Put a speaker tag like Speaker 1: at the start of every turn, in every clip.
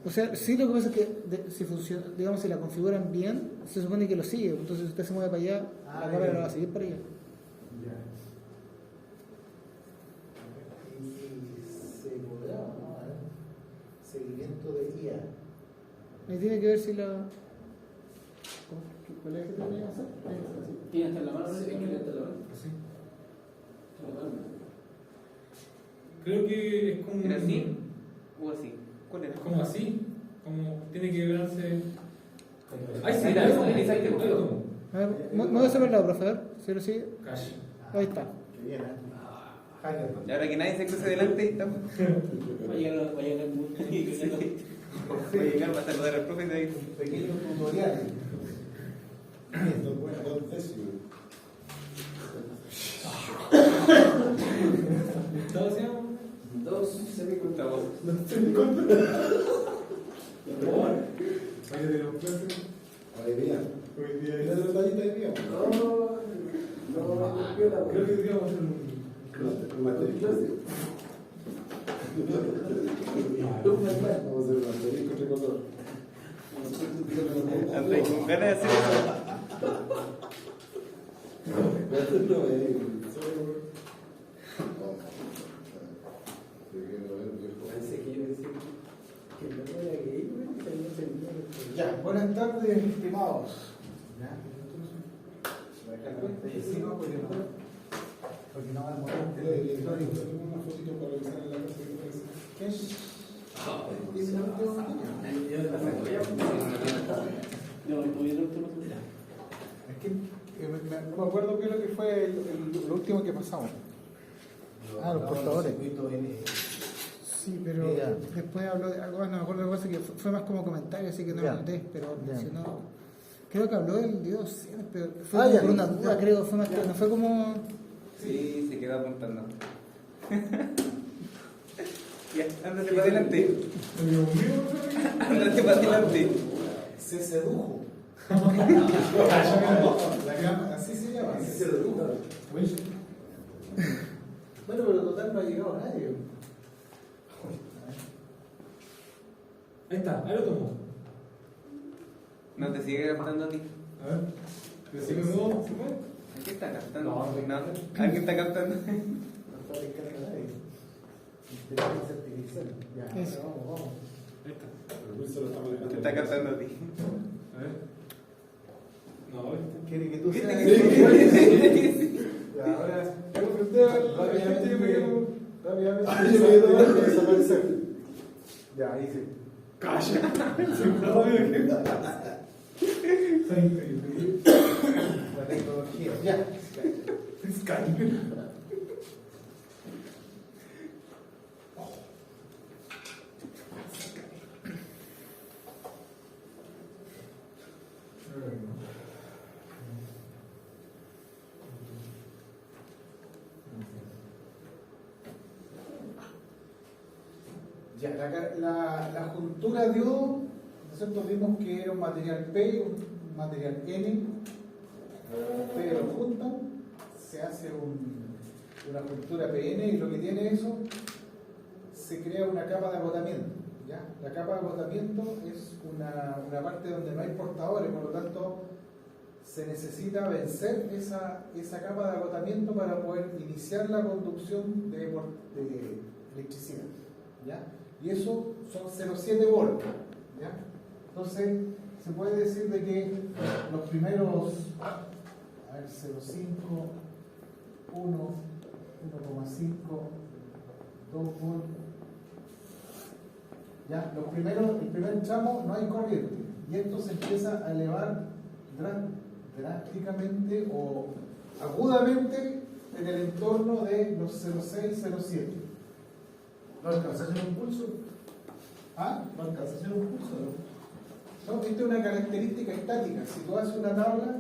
Speaker 1: O sea, sí, lo que pasa es que si funciona, digamos, si la configuran bien, se supone que lo sigue. Entonces, si usted se mueve para allá, la cámara la va a seguir para allá.
Speaker 2: Ya. Y se podrá, ¿no? A ver. Seguimiento de IA.
Speaker 1: Ahí tiene que ver si la. ¿Cuál es que tiene que hacer?
Speaker 3: ¿Tiene hasta en la mano?
Speaker 2: Sí.
Speaker 3: ¿Tiene que hasta en la mano?
Speaker 2: Sí.
Speaker 4: Creo que es como.
Speaker 5: ¿Era así? ¿O así? ¿Cuál era?
Speaker 4: Como así. Como tiene que verse. ¡Ay, sí!
Speaker 5: Mira,
Speaker 4: Eso,
Speaker 5: esa es el juego.
Speaker 1: A ver, muévese por el lado, profe, a ver, si lo sigue.
Speaker 4: Cash.
Speaker 1: Ahí está.
Speaker 2: Qué bien, ¿eh? Hacker.
Speaker 5: Y ahora que nadie se cruce delante, estamos.
Speaker 3: Va a llegar el mundo y que no.
Speaker 5: Voy a llegar para saludar al profe de ahí.
Speaker 2: Pequeño tutorial.
Speaker 4: ¿Estaba haciendo?
Speaker 5: Dos semicontados.
Speaker 4: Vaya de los clases.
Speaker 2: Hoy día.
Speaker 4: Hoy día
Speaker 2: ¿Tienes
Speaker 4: es.
Speaker 2: detallita de día?
Speaker 4: Creo que digamos hacer un.
Speaker 2: Vamos a hacer un asterisco tricolor.
Speaker 5: André con ganas de hacer eso.
Speaker 3: Parece que yo decía que no era gay, güey, que no tenía que.
Speaker 2: Ya, buenas tardes, estimados. Ya, voy a dejar la pantalla encima porque no va a mover.
Speaker 6: Una fotito para revisar en la casa que parece.
Speaker 2: ¿Qué es? ¿Tiene la última pantalla?
Speaker 3: Yo la saco ya. No, todavía no estoy más.
Speaker 2: Es que no me acuerdo qué es lo que fue lo último que pasamos. Los portadores. Sí, pero
Speaker 1: Ya. Después habló de algo más, no me acuerdo, lo que pasa es que fue más como comentario, así que no
Speaker 2: Ya.
Speaker 1: lo noté, pero
Speaker 2: Ya.
Speaker 1: mencionó. Creo que habló del Dios, pero fue
Speaker 2: Ah,
Speaker 1: como
Speaker 2: ya.
Speaker 1: por una duda, creo, fue más que no fue como.
Speaker 5: Sí, se quedó apuntando. Ya, ándate para adelante. Ándate para adelante.
Speaker 2: se sedujo. Así se llama.
Speaker 6: Así se redujo.
Speaker 2: Bueno, pero total no ha llegado nadie.
Speaker 4: Ahí está, ahí lo tomo.
Speaker 5: No te sigue captando a ti.
Speaker 4: A ver. ¿Pero si me muevo? ¿Se puede?
Speaker 5: ¿Qué está captando?
Speaker 4: No,
Speaker 5: ¿Alguien está captando?
Speaker 2: No está descarga nadie. Inteligencia artificial. Ya,
Speaker 1: Eso.
Speaker 2: vamos.
Speaker 4: Ahí está.
Speaker 6: Pero Wilson lo está manejando.
Speaker 5: Te está captando a ti.
Speaker 4: A ver. No, ¿viste?
Speaker 2: Quiere que tú seas. Ya, ahora. Rápidamente desaparecer. Ya, ahí sí.
Speaker 4: ¡Calla! Está increíble.
Speaker 2: La tecnología. Ya.
Speaker 4: Skype.
Speaker 2: Ya, la juntura dio, nosotros vimos que era un material P y un material N. Ustedes lo juntan, se hace una juntura PN y lo que tiene eso, se crea una capa de agotamiento. ¿Ya? La capa de agotamiento es una parte donde no hay portadores, por lo tanto se necesita vencer esa capa de agotamiento para poder iniciar la conducción de electricidad. ¿Ya? Y eso son 0,7 volts. ¿Ya? Entonces, se puede decir de que los primeros, a ver, 0,5, 1, 1,5, 2 volts. ¿Ya? El primer tramo no hay corriente y esto se empieza a elevar drásticamente o agudamente en el entorno de los 0,6, 0,7.
Speaker 6: ¿No alcanza a hacer un pulso?
Speaker 2: ¿Ah?
Speaker 6: ¿No alcanza a hacer un pulso?
Speaker 2: No, esta es una característica estática. Si tú haces una tabla,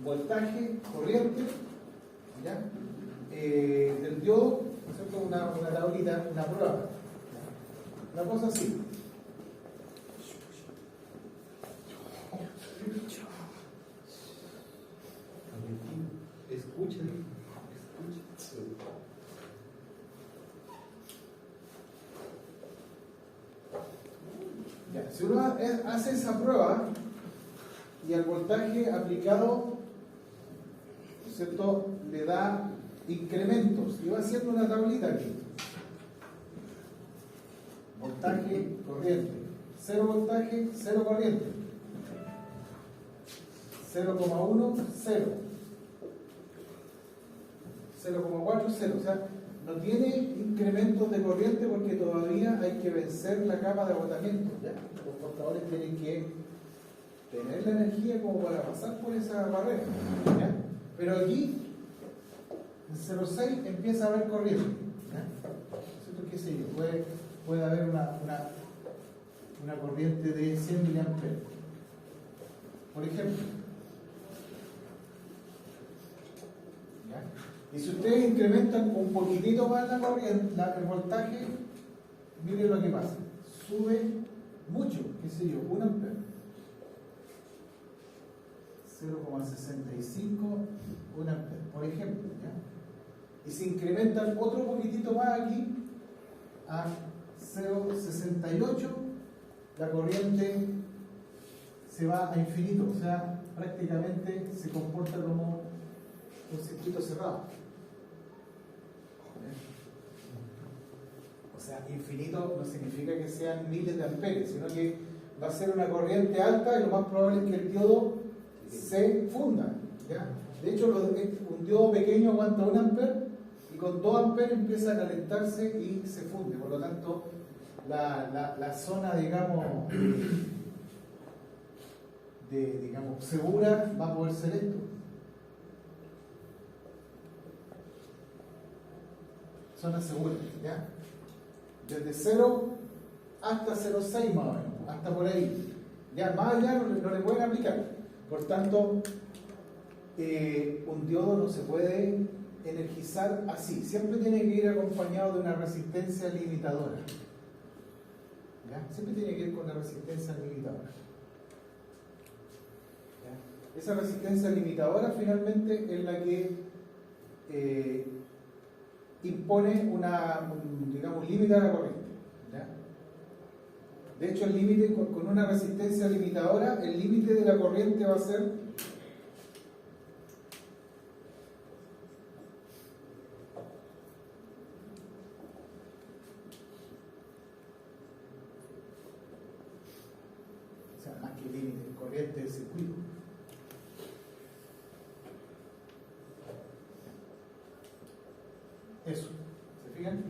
Speaker 2: voltaje, corriente, ¿ya? Del diodo, ¿no es cierto? Una tablita, una prueba. Una cosa así.
Speaker 6: Escucha.
Speaker 2: Ya, si uno hace esa prueba y al voltaje aplicado, ¿cierto?, le da incrementos y va haciendo una tablita aquí. Voltaje, corriente. 0 voltaje, 0 corriente. 0,1, 0. 0,4, 0. O sea, no tiene incrementos de corriente porque todavía hay que vencer la capa de agotamiento. ¿Ya? Los portadores tienen que tener la energía como para pasar por esa barrera. ¿Ya? Pero aquí, en 0,6 empieza a haber corriente. ¿Ya? ¿Cierto? ¿Qué sé yo? Puede haber una corriente de 100 miliamperes. Por ejemplo. ¿Ya? Y si ustedes incrementan un poquitito más la corriente, el voltaje, miren lo que pasa. Sube mucho, qué sé yo, 1 ampere. 0,65, 1 ampere, por ejemplo. ¿Ya? Y si incrementan otro poquitito más aquí, a 0,68, la corriente se va a infinito, o sea, prácticamente se comporta como un circuito cerrado. O sea, infinito no significa que sean miles de amperes, sino que va a ser una corriente alta y lo más probable es que el diodo se funda. ¿Ya? De hecho, un diodo pequeño aguanta 1 ampere y con 2 amperes empieza a calentarse y se funde. Por lo tanto, la zona, digamos, segura va a poder ser esto. Zona segura, ¿ya? Desde 0 hasta 0,6 más o menos, hasta por ahí. Ya más allá no le pueden aplicar. Por tanto, un diodo no se puede energizar así. Siempre tiene que ir acompañado de una resistencia limitadora. ¿Ya? Siempre tiene que ir con la resistencia limitadora. ¿Ya? Esa resistencia limitadora finalmente es la que impone un límite a la corriente. ¿Ya? De hecho, el límite con una resistencia limitadora, el límite de la corriente va a ser más que límite, corriente del circuito. Eso, ¿se fijan?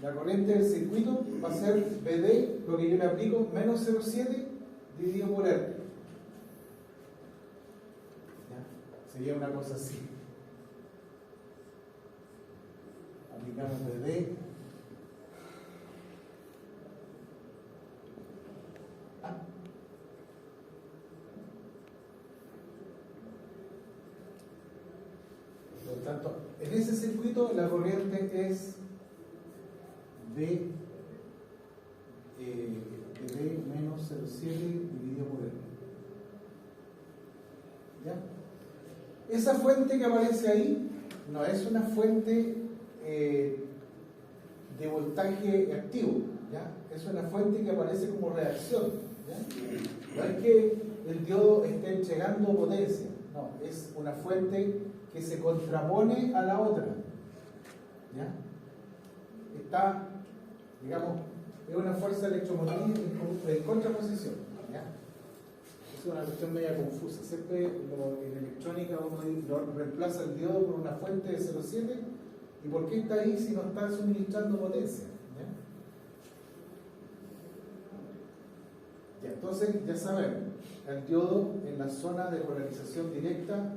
Speaker 2: La corriente del circuito va a ser BD, lo que yo le aplico, menos 0,7 dividido por R. ¿Ya? Sería una cosa así. Aplicamos BD. Por lo tanto, en ese circuito la corriente es D menos 0,7 dividido por R. ¿Ya? Esa fuente que aparece ahí no es una fuente de voltaje activo, ¿ya? Es una fuente que aparece como reacción, ¿ya? No es que el diodo esté entregando potencia, no, es una fuente que se contrapone a la otra, ¿ya? Está, digamos, es una fuerza electromotriz en contraposición, ¿ya? Es una cuestión media confusa. Siempre en electrónica uno reemplaza el diodo por una fuente de 0,7. ¿Y por qué está ahí si no está suministrando potencia? ¿Ya? Entonces, ya saben, el diodo en la zona de polarización directa,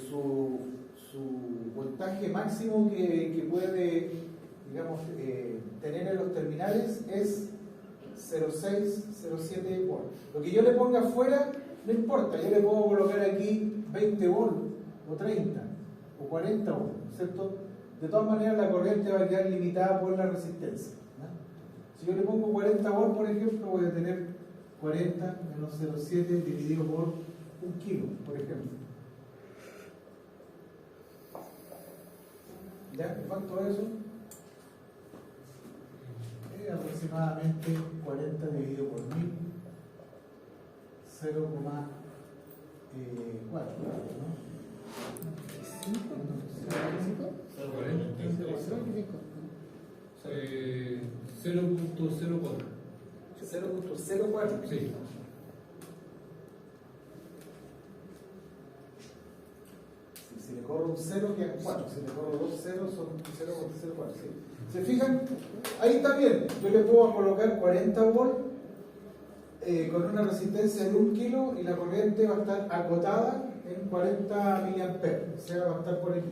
Speaker 2: su voltaje máximo que puede, digamos, tener en los terminales es 0,6, 0,7 volts. Lo que yo le ponga afuera no importa, yo le puedo colocar aquí 20 volts, o 30, o 40 volts, ¿cierto? De todas maneras la corriente va a quedar limitada por la resistencia, ¿no? Si yo le pongo 40 volts, por ejemplo, voy a tener 40 menos 0,7 dividido por 1 kilo, por ejemplo. ¿Ya? ¿Cuánto es eso? hace aproximadamente 40 dividido por 1000, 0,4, ¿no?
Speaker 4: 0.04.
Speaker 2: 0,04.
Speaker 4: Sí.
Speaker 2: Si le corro un 0 quedan 4, si le corro 2 ceros son 0,04. ¿Sí? ¿Se fijan? Ahí está bien. Yo le puedo colocar 40 volts con una resistencia de 1 kilo y la corriente va a estar acotada en 40 miliamperes, o sea, va a estar por aquí.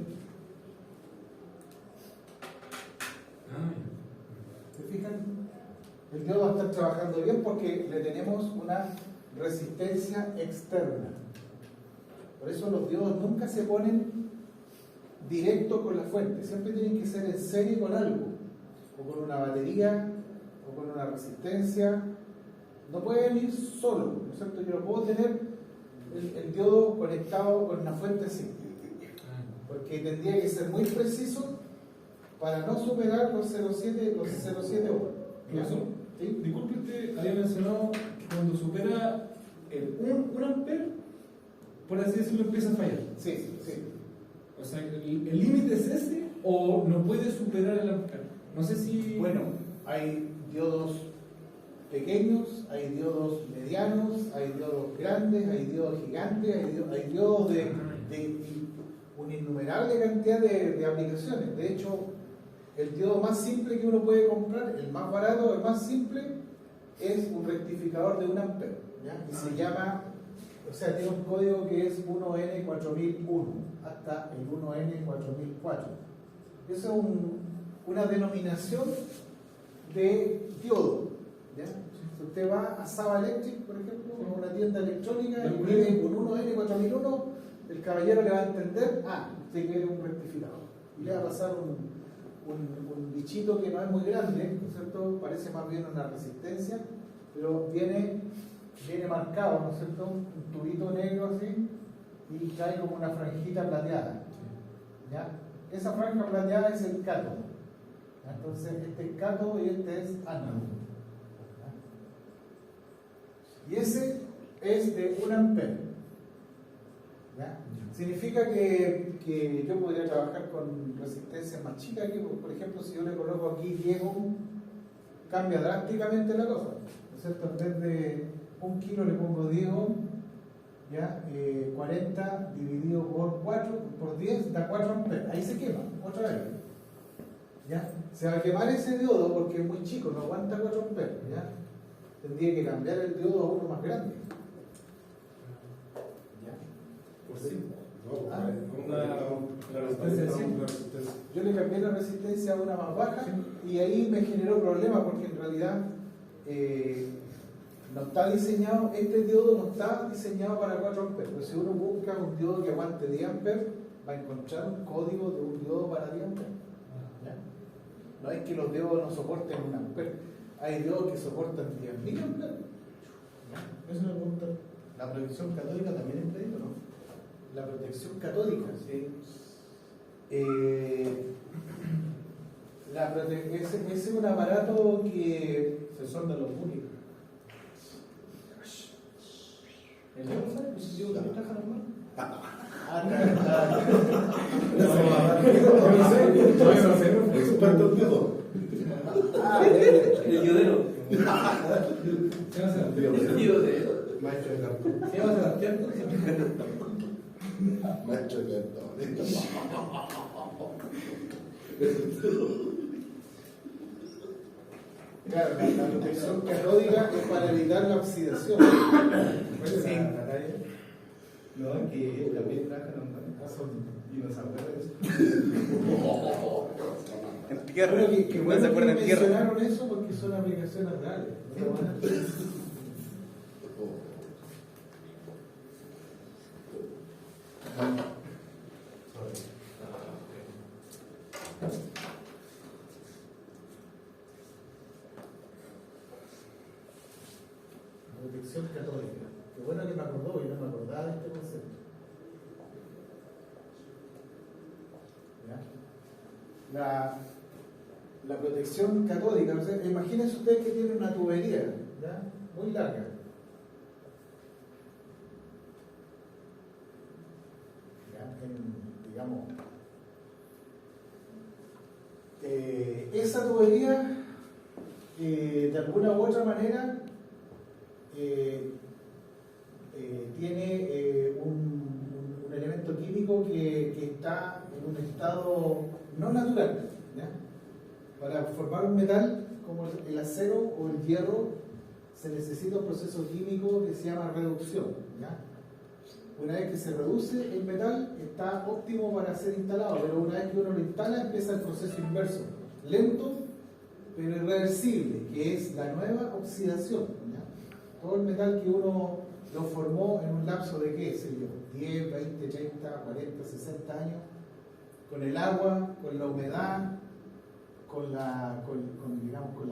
Speaker 2: ¿Se fijan? El diodo va a estar trabajando bien porque le tenemos una resistencia externa. Por eso los diodos nunca se ponen directo con la fuente, siempre tienen que ser en serie con algo, o con una batería, o con una resistencia. No pueden ir solo, ¿no es cierto? Yo no puedo tener el diodo conectado con una fuente así, porque tendría que ser muy preciso para no superar los 0,7 ohms.
Speaker 4: Profesor,
Speaker 2: ¿Sí?
Speaker 4: disculpe, usted había mencionado que cuando supera el 1 ampere, por así decirlo, empieza a fallar.
Speaker 2: Sí, sí.
Speaker 4: O sea, ¿el límite es ese o no puede superar el ampere? No sé si...
Speaker 2: Bueno, hay diodos pequeños, hay diodos medianos, hay diodos grandes, hay diodos gigantes, hay diodos de una innumerable cantidad de aplicaciones. De hecho, el diodo más simple que uno puede comprar, el más barato, el más simple, es un rectificador de 1 ampere, ¿ya? Y se llama, o sea, tiene un código que es 1N4001 hasta el 1N4004. Eso es una denominación de diodo, ¿ya? Si usted va a Saba Electric, por ejemplo, a una tienda electrónica y viene con 1N4001, el caballero le va a entender, usted quiere un rectificador. Y le va a pasar un bichito que no es muy grande, ¿no es cierto? Parece más bien una resistencia, pero viene marcado, ¿no es cierto? Un tubito negro así y cae como una franjita plateada, ¿ya? Esa franja plateada es el cátodo. Entonces este es cátodo y este es ánodo. Y ese es de 1 ampere. ¿Ya? Significa que yo podría trabajar con resistencias más chicas. Que, por ejemplo, si yo le coloco aquí 10 ohms, cambia drásticamente la cosa, ¿no es cierto? En vez de 1 kilo le pongo 10 ohms, ¿ya? 40 dividido por 10 da 4 amperes. Ahí se quema, otra vez. ¿Ya? Se va a quemar ese diodo porque es muy chico, no aguanta 4 amperes. ¿Ya? Tendría que cambiar el diodo a uno más grande. ¿Ya?
Speaker 6: Por sí. No,
Speaker 2: Ah,
Speaker 6: la resistencia sí, la resistencia.
Speaker 2: Yo le cambié la resistencia a una más baja y ahí me generó problemas porque en realidad no está diseñado, este diodo no está diseñado para 4 amperes. Pero si uno busca un diodo que aguante 10 amperes, va a encontrar un código de un diodo para 10 amperes. ¿Ya? No es que los diodos no soporten 1 ampere, hay diodos que soportan 10.000 amperes. ¿Ya? Eso me pregunta. ¿La protección catódica también es crédito, no? La protección catódica, sí. Ese es un aparato que se solda los únicos. ¿El dedo sabe? ¿No se también trabaja normal?
Speaker 6: Yo no sé, experto en dedo.
Speaker 3: El diodero.
Speaker 4: ¿Qué va a hacer?
Speaker 3: El diodero.
Speaker 6: Maestro de cartón.
Speaker 4: ¿Qué va a hacer?
Speaker 6: Maestro de cartón.
Speaker 2: Claro, la protección catódica es para evitar la oxidación.
Speaker 3: No, es que también trabaja normal. Y nos acuerda de eso.
Speaker 5: En tierra.
Speaker 2: Bueno, que
Speaker 5: No
Speaker 2: bueno
Speaker 5: se
Speaker 2: que
Speaker 5: acuerda en tierra.
Speaker 2: mencionaron eso porque son aplicaciones reales. Protección catódica. Qué bueno que me acordó, yo no me acordaba de este concepto. ¿Ya? la protección catódica, o sea, imagínense ustedes que tienen una tubería, ¿ya? Muy larga. ¿Ya? Digamos, esa tubería, de alguna u otra manera, tiene un elemento químico que está en un estado no natural, ¿ya? Para formar un metal como el acero o el hierro se necesita un proceso químico que se llama reducción, ¿ya? Una vez que se reduce el metal está óptimo para ser instalado, pero una vez que uno lo instala empieza el proceso inverso, lento pero irreversible, que es la nueva oxidación, ¿ya? Todo el metal que uno lo formó en un lapso de, qué sé yo, 10, 20, 30, 40, 60 años, con el agua, con la humedad, con las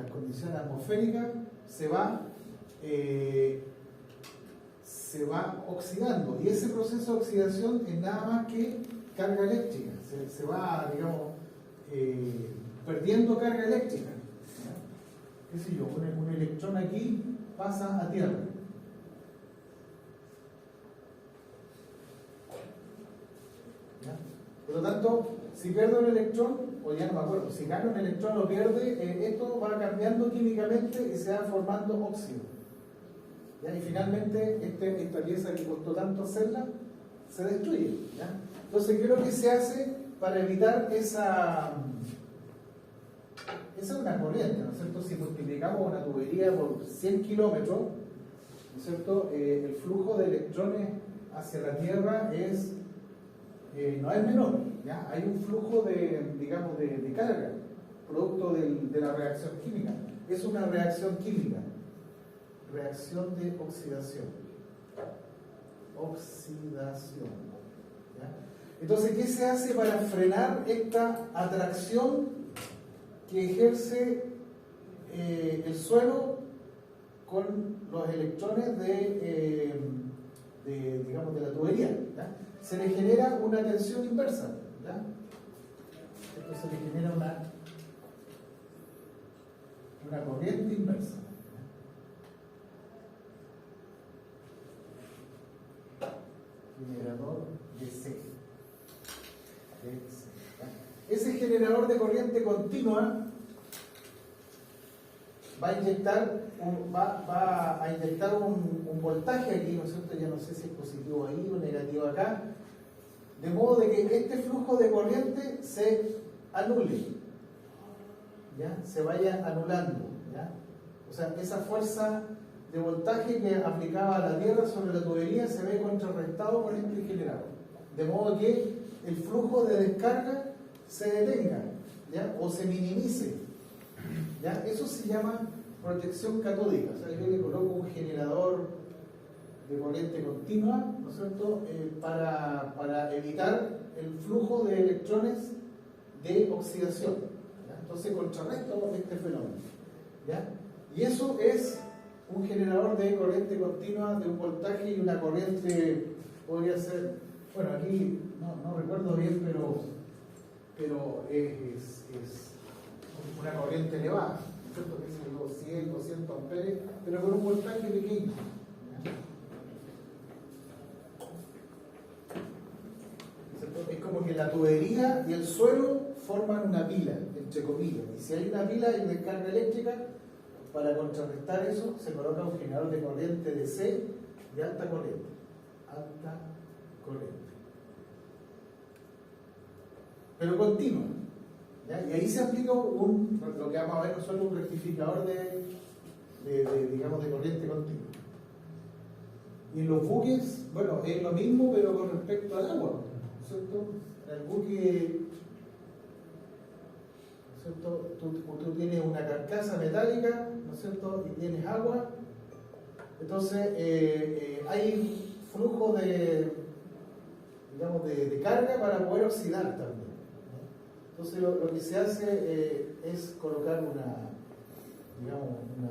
Speaker 2: condiciones atmosféricas, se va oxidando. Y ese proceso de oxidación es nada más que carga eléctrica. Se va, digamos, perdiendo carga eléctrica. ¿Ya? ¿Qué sé yo? Un electrón aquí pasa a tierra. ¿Ya? Por lo tanto, si pierde un electrón, o ya no me acuerdo, si gana un electrón o pierde, esto va cambiando químicamente y se va formando óxido. ¿Ya? Y finalmente esta pieza que costó tanto hacerla se destruye. ¿Ya? Entonces, ¿qué es lo que se hace para evitar esa es una corriente, ¿no es cierto? Si multiplicamos una tubería por 100 kilómetros, ¿no es cierto? El flujo de electrones hacia la Tierra no es menor, ¿ya? Hay un flujo de carga, producto de la reacción química. Es una reacción química, reacción de oxidación. ¿Ya? Entonces, ¿qué se hace para frenar esta atracción que ejerce el suelo con los electrones de la tubería? ¿Ya? Se le genera una tensión inversa, ¿ya? Esto se le genera una corriente inversa. Generador de C. Ese generador de corriente continua va a inyectar un voltaje aquí, ¿no es cierto? Ya no sé si es positivo ahí o negativo acá, de modo de que este flujo de corriente se anule, ¿ya? Se vaya anulando, ¿ya? O sea, esa fuerza de voltaje que aplicaba la Tierra sobre la tubería se ve contrarrestado por este generador, de modo que el flujo de descarga se detenga, ¿ya? O se minimice, ¿ya? Eso se llama protección catódica. O sea, yo le coloco un generador de corriente continua, ¿no es cierto?, para evitar el flujo de electrones de oxidación, ¿ya? Entonces contrarresto este fenómeno, ¿ya? Y eso es un generador de corriente continua de un voltaje y una corriente, podría ser, bueno, aquí no recuerdo bien, pero es una corriente elevada, ¿cierto? Que es los 100, 200 amperes, pero con un voltaje pequeño. ¿Cierto? Es como que la tubería y el suelo forman una pila, entre comillas, y si hay una pila y descarga eléctrica, para contrarrestar eso se coloca un generador de corriente de C de alta corriente. Alta corriente. Pero continua, ¿ya? Y ahí se aplica lo que vamos a ver nosotros, un rectificador de corriente continua. Y en los buques, bueno, es lo mismo pero con respecto al agua, ¿no es cierto? En el buque, ¿no es cierto? Tú tienes una carcasa metálica, ¿no es cierto? Y tienes agua, entonces hay flujo de carga para poder oxidar también. Entonces lo que se hace es colocar una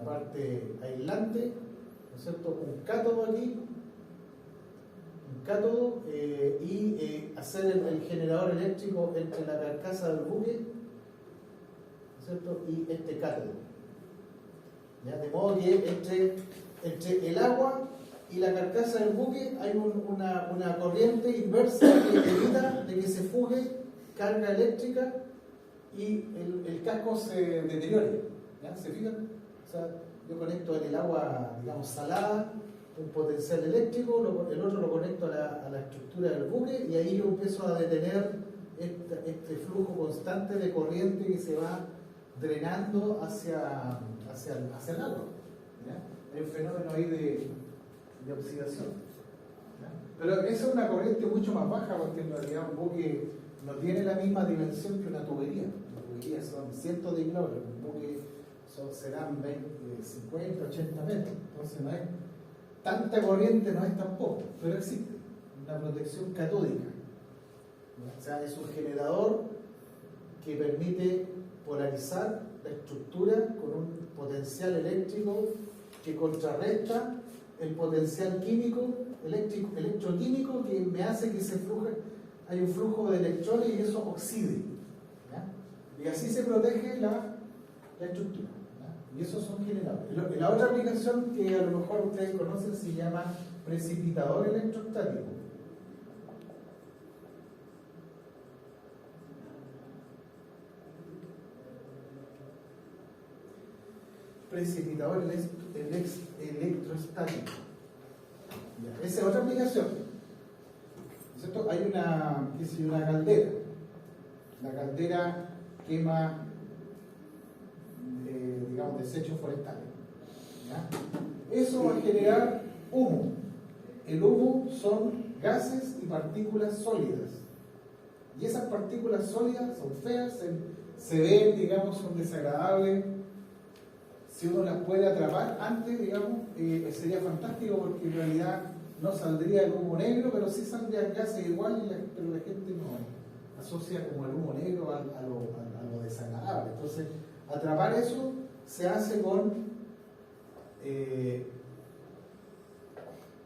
Speaker 2: parte aislante, ¿no es cierto? Un cátodo aquí, y hacer el generador eléctrico entre la carcasa del buque, ¿no ¿cierto? Y este cátodo. ¿Ya? De modo que entre el agua y la carcasa del buque hay una corriente inversa que evita de que se fugue carga eléctrica y el casco se deteriore. ¿Ya? ¿Se fijan? O sea, yo conecto en el agua, digamos, salada, un potencial eléctrico, el otro lo conecto a la estructura del buque y ahí yo empiezo a detener este flujo constante de corriente que se va drenando hacia el agua. ¿Ya? Hay un fenómeno ahí de oxidación. ¿Ya? Pero esa es una corriente mucho más baja porque en realidad un buque no tiene la misma dimensión que una tubería. Las tuberías son cientos de kilómetros, un buque serán 50, 80 metros. Entonces no es tanta corriente, no es tampoco, pero existe una protección catódica. ¿Ya? O sea, es un generador que permite polarizar la estructura con un potencial eléctrico que contrarresta el potencial químico, electroquímico que me hace que hay un flujo de electrones y eso oxide. ¿Ya? Y así se protege la estructura. ¿Ya? Y esos son generadores. La otra aplicación que a lo mejor ustedes conocen se llama precipitador electrostático. Precipitador electrostático. Ya, esa es otra aplicación. ¿Cierto? Hay una caldera. La caldera quema, digamos, desechos forestales. ¿Ya? Eso va a generar humo. El humo son gases y partículas sólidas. Y esas partículas sólidas son feas, se ven, digamos, son desagradables. Si uno las puede atrapar antes, digamos, sería fantástico porque en realidad no saldría el humo negro, pero sí saldrían gases igual, pero la gente no asocia como el humo negro a lo desagradable. Entonces, atrapar eso se hace con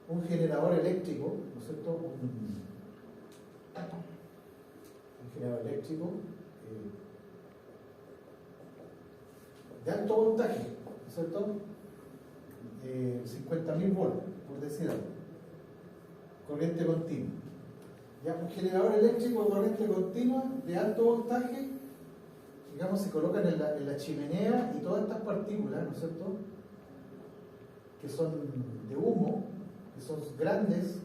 Speaker 2: un generador eléctrico, ¿no es cierto? Un generador eléctrico de alto voltaje, ¿no es cierto? 50.000 volts, por decir algo. Corriente continua. Ya, un generador eléctrico de corriente continua de alto voltaje, digamos, se colocan en la chimenea y todas estas partículas, ¿no es cierto?, que son de humo, que son grandes,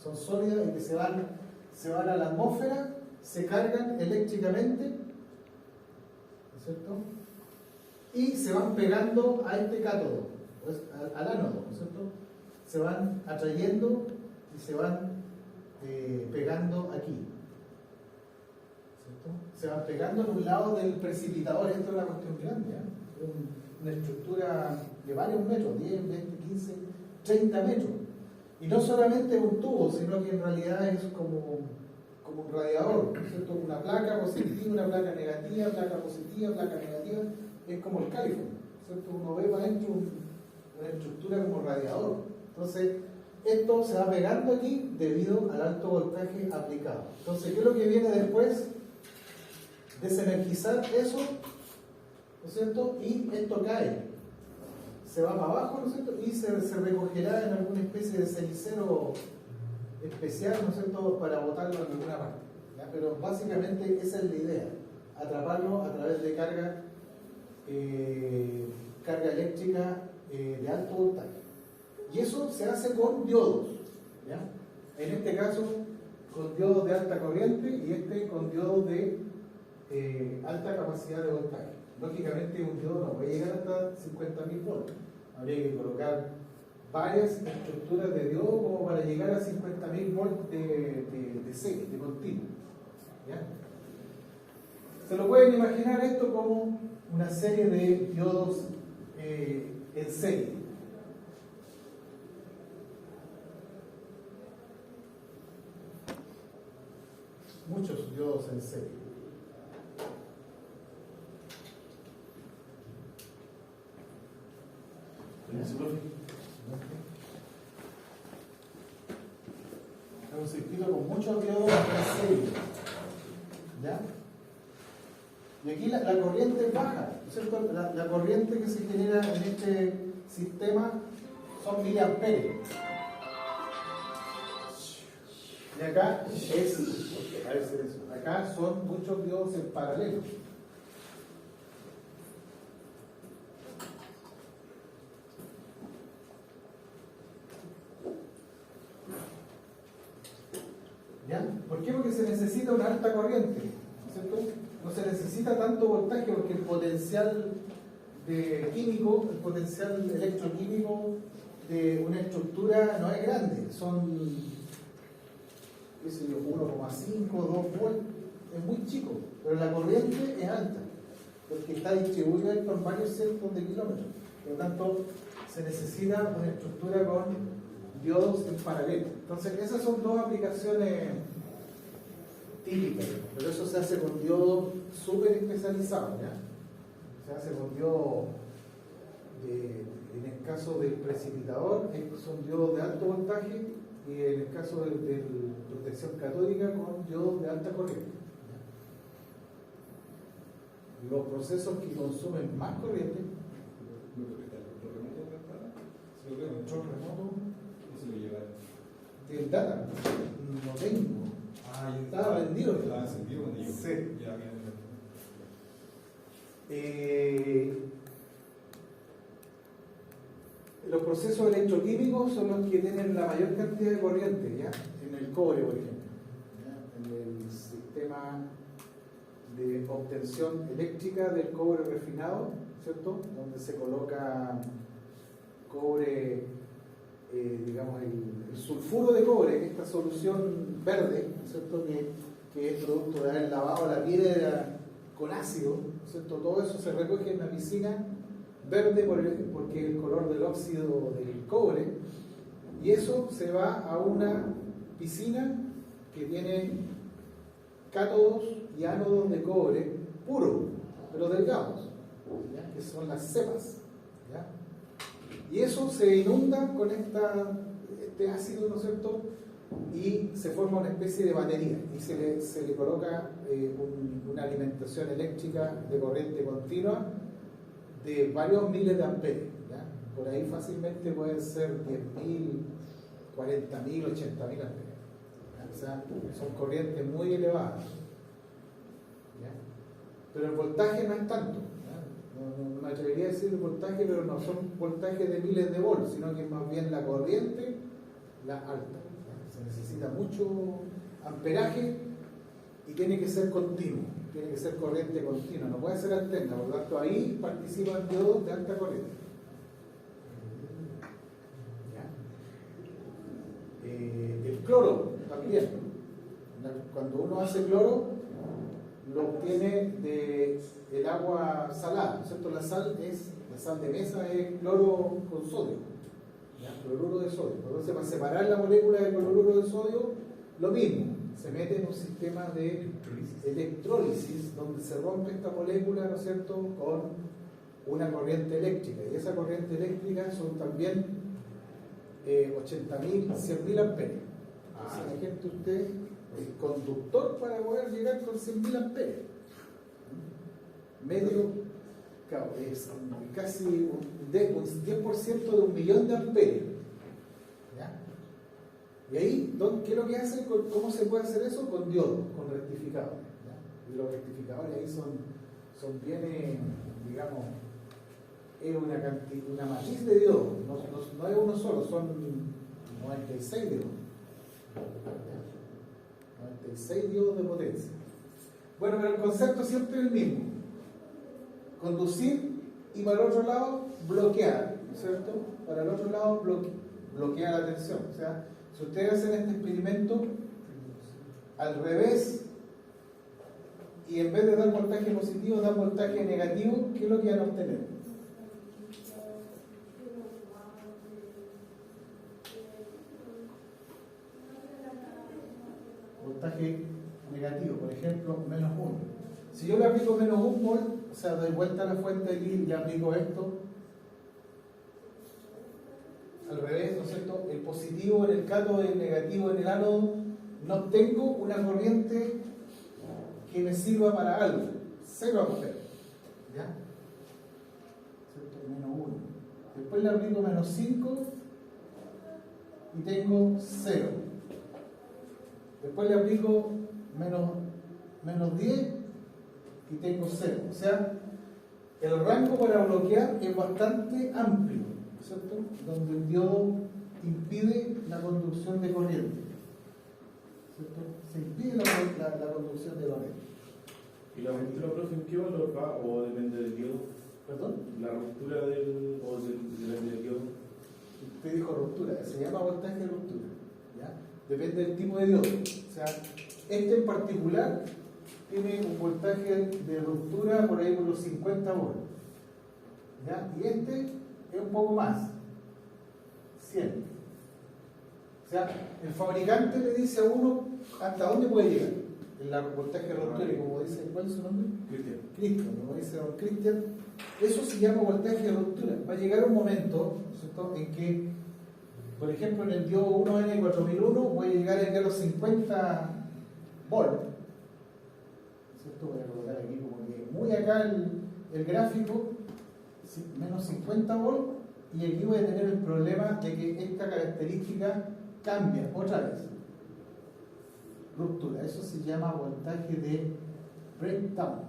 Speaker 2: son sólidas y que se van a la atmósfera, se cargan eléctricamente, ¿no es cierto?, y se van pegando a este cátodo, pues, al ánodo, ¿no es cierto?, se van atrayendo y se van pegando aquí, ¿cierto? Se van pegando en un lado del precipitador. Esto es una cuestión grande, ¿eh? Una estructura de varios metros, 10, 20, 15, 30 metros. Y no solamente un tubo, sino que en realidad es como un radiador, ¿no es cierto? Una placa positiva, una placa negativa, placa positiva, placa negativa. Es como el califón, ¿cierto? Uno ve para adentro una estructura como radiador. Entonces, esto se va pegando aquí debido al alto voltaje aplicado. Entonces, ¿qué es lo que viene después? Desenergizar eso, ¿no es cierto? Y esto cae. Se va para abajo, ¿no es cierto? Y se recogerá en alguna especie de cenicero especial, ¿no es cierto?, para botarlo en alguna parte. ¿Ya? Pero básicamente esa es la idea. Atraparlo a través de carga eléctrica de alto voltaje. Y eso se hace con diodos, ¿ya? En este caso con diodos de alta corriente y con diodos de alta capacidad de voltaje. Lógicamente un diodo no puede llegar hasta 50.000 volts. Habría que colocar varias estructuras de diodo como para llegar a 50.000 volts de serie, de continuo, ¿ya? Se lo pueden imaginar esto como una serie de diodos en serie. Muchos diodos en serie. Es un circuito con muchos diodos en serie. ¿Ya? Y aquí la corriente es baja, ¿no es cierto? La corriente que se genera en este sistema son miliamperes. Y acá acá son muchos diodos en paralelo. ¿Ya? ¿Por qué? Porque se necesita una alta corriente, ¿no es cierto? No se necesita tanto voltaje porque el potencial químico, el potencial electroquímico de una estructura no es grande, son, qué sé yo, 1,5, 2 volts, es muy chico, pero la corriente es alta, porque está distribuida por varios cientos de kilómetros, por lo tanto se necesita una estructura con diodos en paralelo. Entonces esas son dos aplicaciones típicas, pero eso se hace con diodos súper especializados, ¿ya? Se hace con diodos, en el caso del precipitador, son diodos de alto voltaje, y en el caso de protección catódica, con diodos de alta corriente. ¿Ya? Los procesos que consumen más corriente, control remoto, del data, no tengo. Estaba vendido.
Speaker 3: Estaba encendido cuando yo.
Speaker 2: Sí.
Speaker 3: Ya, bien.
Speaker 2: Los procesos electroquímicos son los que tienen la mayor cantidad de corriente, ¿ya? En el cobre, por ejemplo, ¿ya? En el sistema de obtención eléctrica del cobre refinado, ¿cierto? Donde se coloca cobre, digamos, el sulfuro de cobre, que es esta solución verde, ¿cierto? Que es producto de haber lavado la piedra con ácido, ¿cierto? Todo eso se recoge en la piscina verde porque es el color del óxido del cobre, y eso se va a una piscina que tiene cátodos y ánodos de cobre puro, pero delgados, ¿ya? Que son las cepas, ¿ya? Y eso se inunda con este ácido, ¿no es cierto? Y se forma una especie de batería y se le coloca una alimentación eléctrica de corriente continua de varios miles de amperes, ¿ya? Por ahí fácilmente pueden ser 10.000, 40.000, 80.000 amperes, ¿ya? O sea, son corrientes muy elevadas, ¿ya? Pero el voltaje no es tanto, ¿ya? No me atrevería a decir el voltaje, pero no son voltajes de miles de volts, sino que es más bien la corriente, la alta, ¿ya? Se necesita mucho amperaje y tiene que ser continuo, tiene que ser corriente continua, no puede ser alterna, por lo tanto ahí participan diodos de alta corriente. ¿Ya? El cloro también, cuando uno hace cloro lo obtiene del agua salada, ¿no es cierto? La sal de mesa es cloro con sodio, ¿ya? Cloruro de sodio. Entonces, para separar la molécula de cloruro de sodio, lo mismo, se mete en un sistema de electrólisis donde se rompe esta molécula, ¿no es cierto?, con una corriente eléctrica, y esa corriente eléctrica son también 80.000, 100.000 amperes. Entonces, imagínate usted el conductor para poder llegar con 100.000 amperes. Medio, claro, es casi un 10% de 1.000.000 de amperes. ¿Ya? Y ahí, ¿qué es lo que hace? ¿Cómo se puede hacer eso? Con diodos, con rectificadores. ¿Ya? Y los rectificadores ahí son bien, digamos, es una matriz de diodos, no es uno solo, son 96 diodos. ¿Ya? 96 diodos de potencia. Bueno, pero el concepto siempre es el mismo. Conducir y para el otro lado bloquear, ¿no es cierto? Para el otro lado bloquear la tensión. O sea, si ustedes hacen este experimento al revés y en vez de dar voltaje positivo dan voltaje negativo, ¿qué es lo que van a obtener? Voltaje negativo, por ejemplo, -1. Si yo le aplico -1 volt, o sea, doy vuelta a la fuente aquí y le aplico esto al revés, ¿no es cierto? El positivo en el cátodo y el negativo en el ánodo, no obtengo una corriente que me sirva para algo. 0 amperes. ¿Ya? ¿Cierto? Menos 1. Después le aplico menos 5 y tengo 0. Después le aplico menos 10 y tengo 0. O sea, el rango para bloquear es bastante amplio, ¿cierto? Donde el diodo impide la conducción de corriente, ¿cierto? Se impide la conducción de corriente.
Speaker 6: ¿Y la ruptura, profe, en qué valor va o depende del diodo?
Speaker 2: ¿Perdón?
Speaker 6: La ruptura depende del diodo.
Speaker 2: Usted dijo ruptura, se llama voltaje de ruptura, ¿ya? Depende del tipo de diodo. O sea, este en particular tiene un voltaje de ruptura por ahí por los 50 volts, ¿ya? Y este es un poco más, 100. O sea, el fabricante le dice a uno hasta dónde puede llegar el voltaje de ruptura, y como dice, ¿cuál es su nombre? Cristian, como dice don Cristian, eso se llama voltaje de ruptura. Va a llegar un momento, ¿cierto?, en que, por ejemplo, en el diodo 1N4001 voy a llegar a los 50 volts, ¿cierto? Voy a colocar aquí como que muy acá el gráfico, menos 50 volts, y aquí voy a tener el problema de que esta característica cambia otra vez. Ruptura, eso se llama voltaje de breakdown.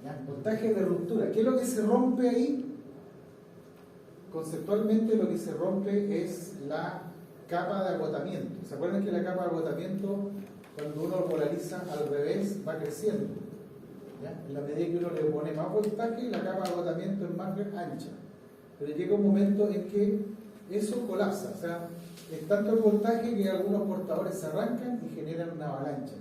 Speaker 2: ¿Ya? Voltaje de ruptura. ¿Qué es lo que se rompe ahí? Conceptualmente lo que se rompe es la capa de agotamiento. ¿Se acuerdan que la capa de agotamiento, cuando uno lo polariza al revés, va creciendo? ¿Ya? En la medida que uno le pone más voltaje, la capa de agotamiento es más ancha. Pero llega un momento en que eso colapsa. O sea, es tanto el voltaje que algunos portadores se arrancan y generan una avalancha.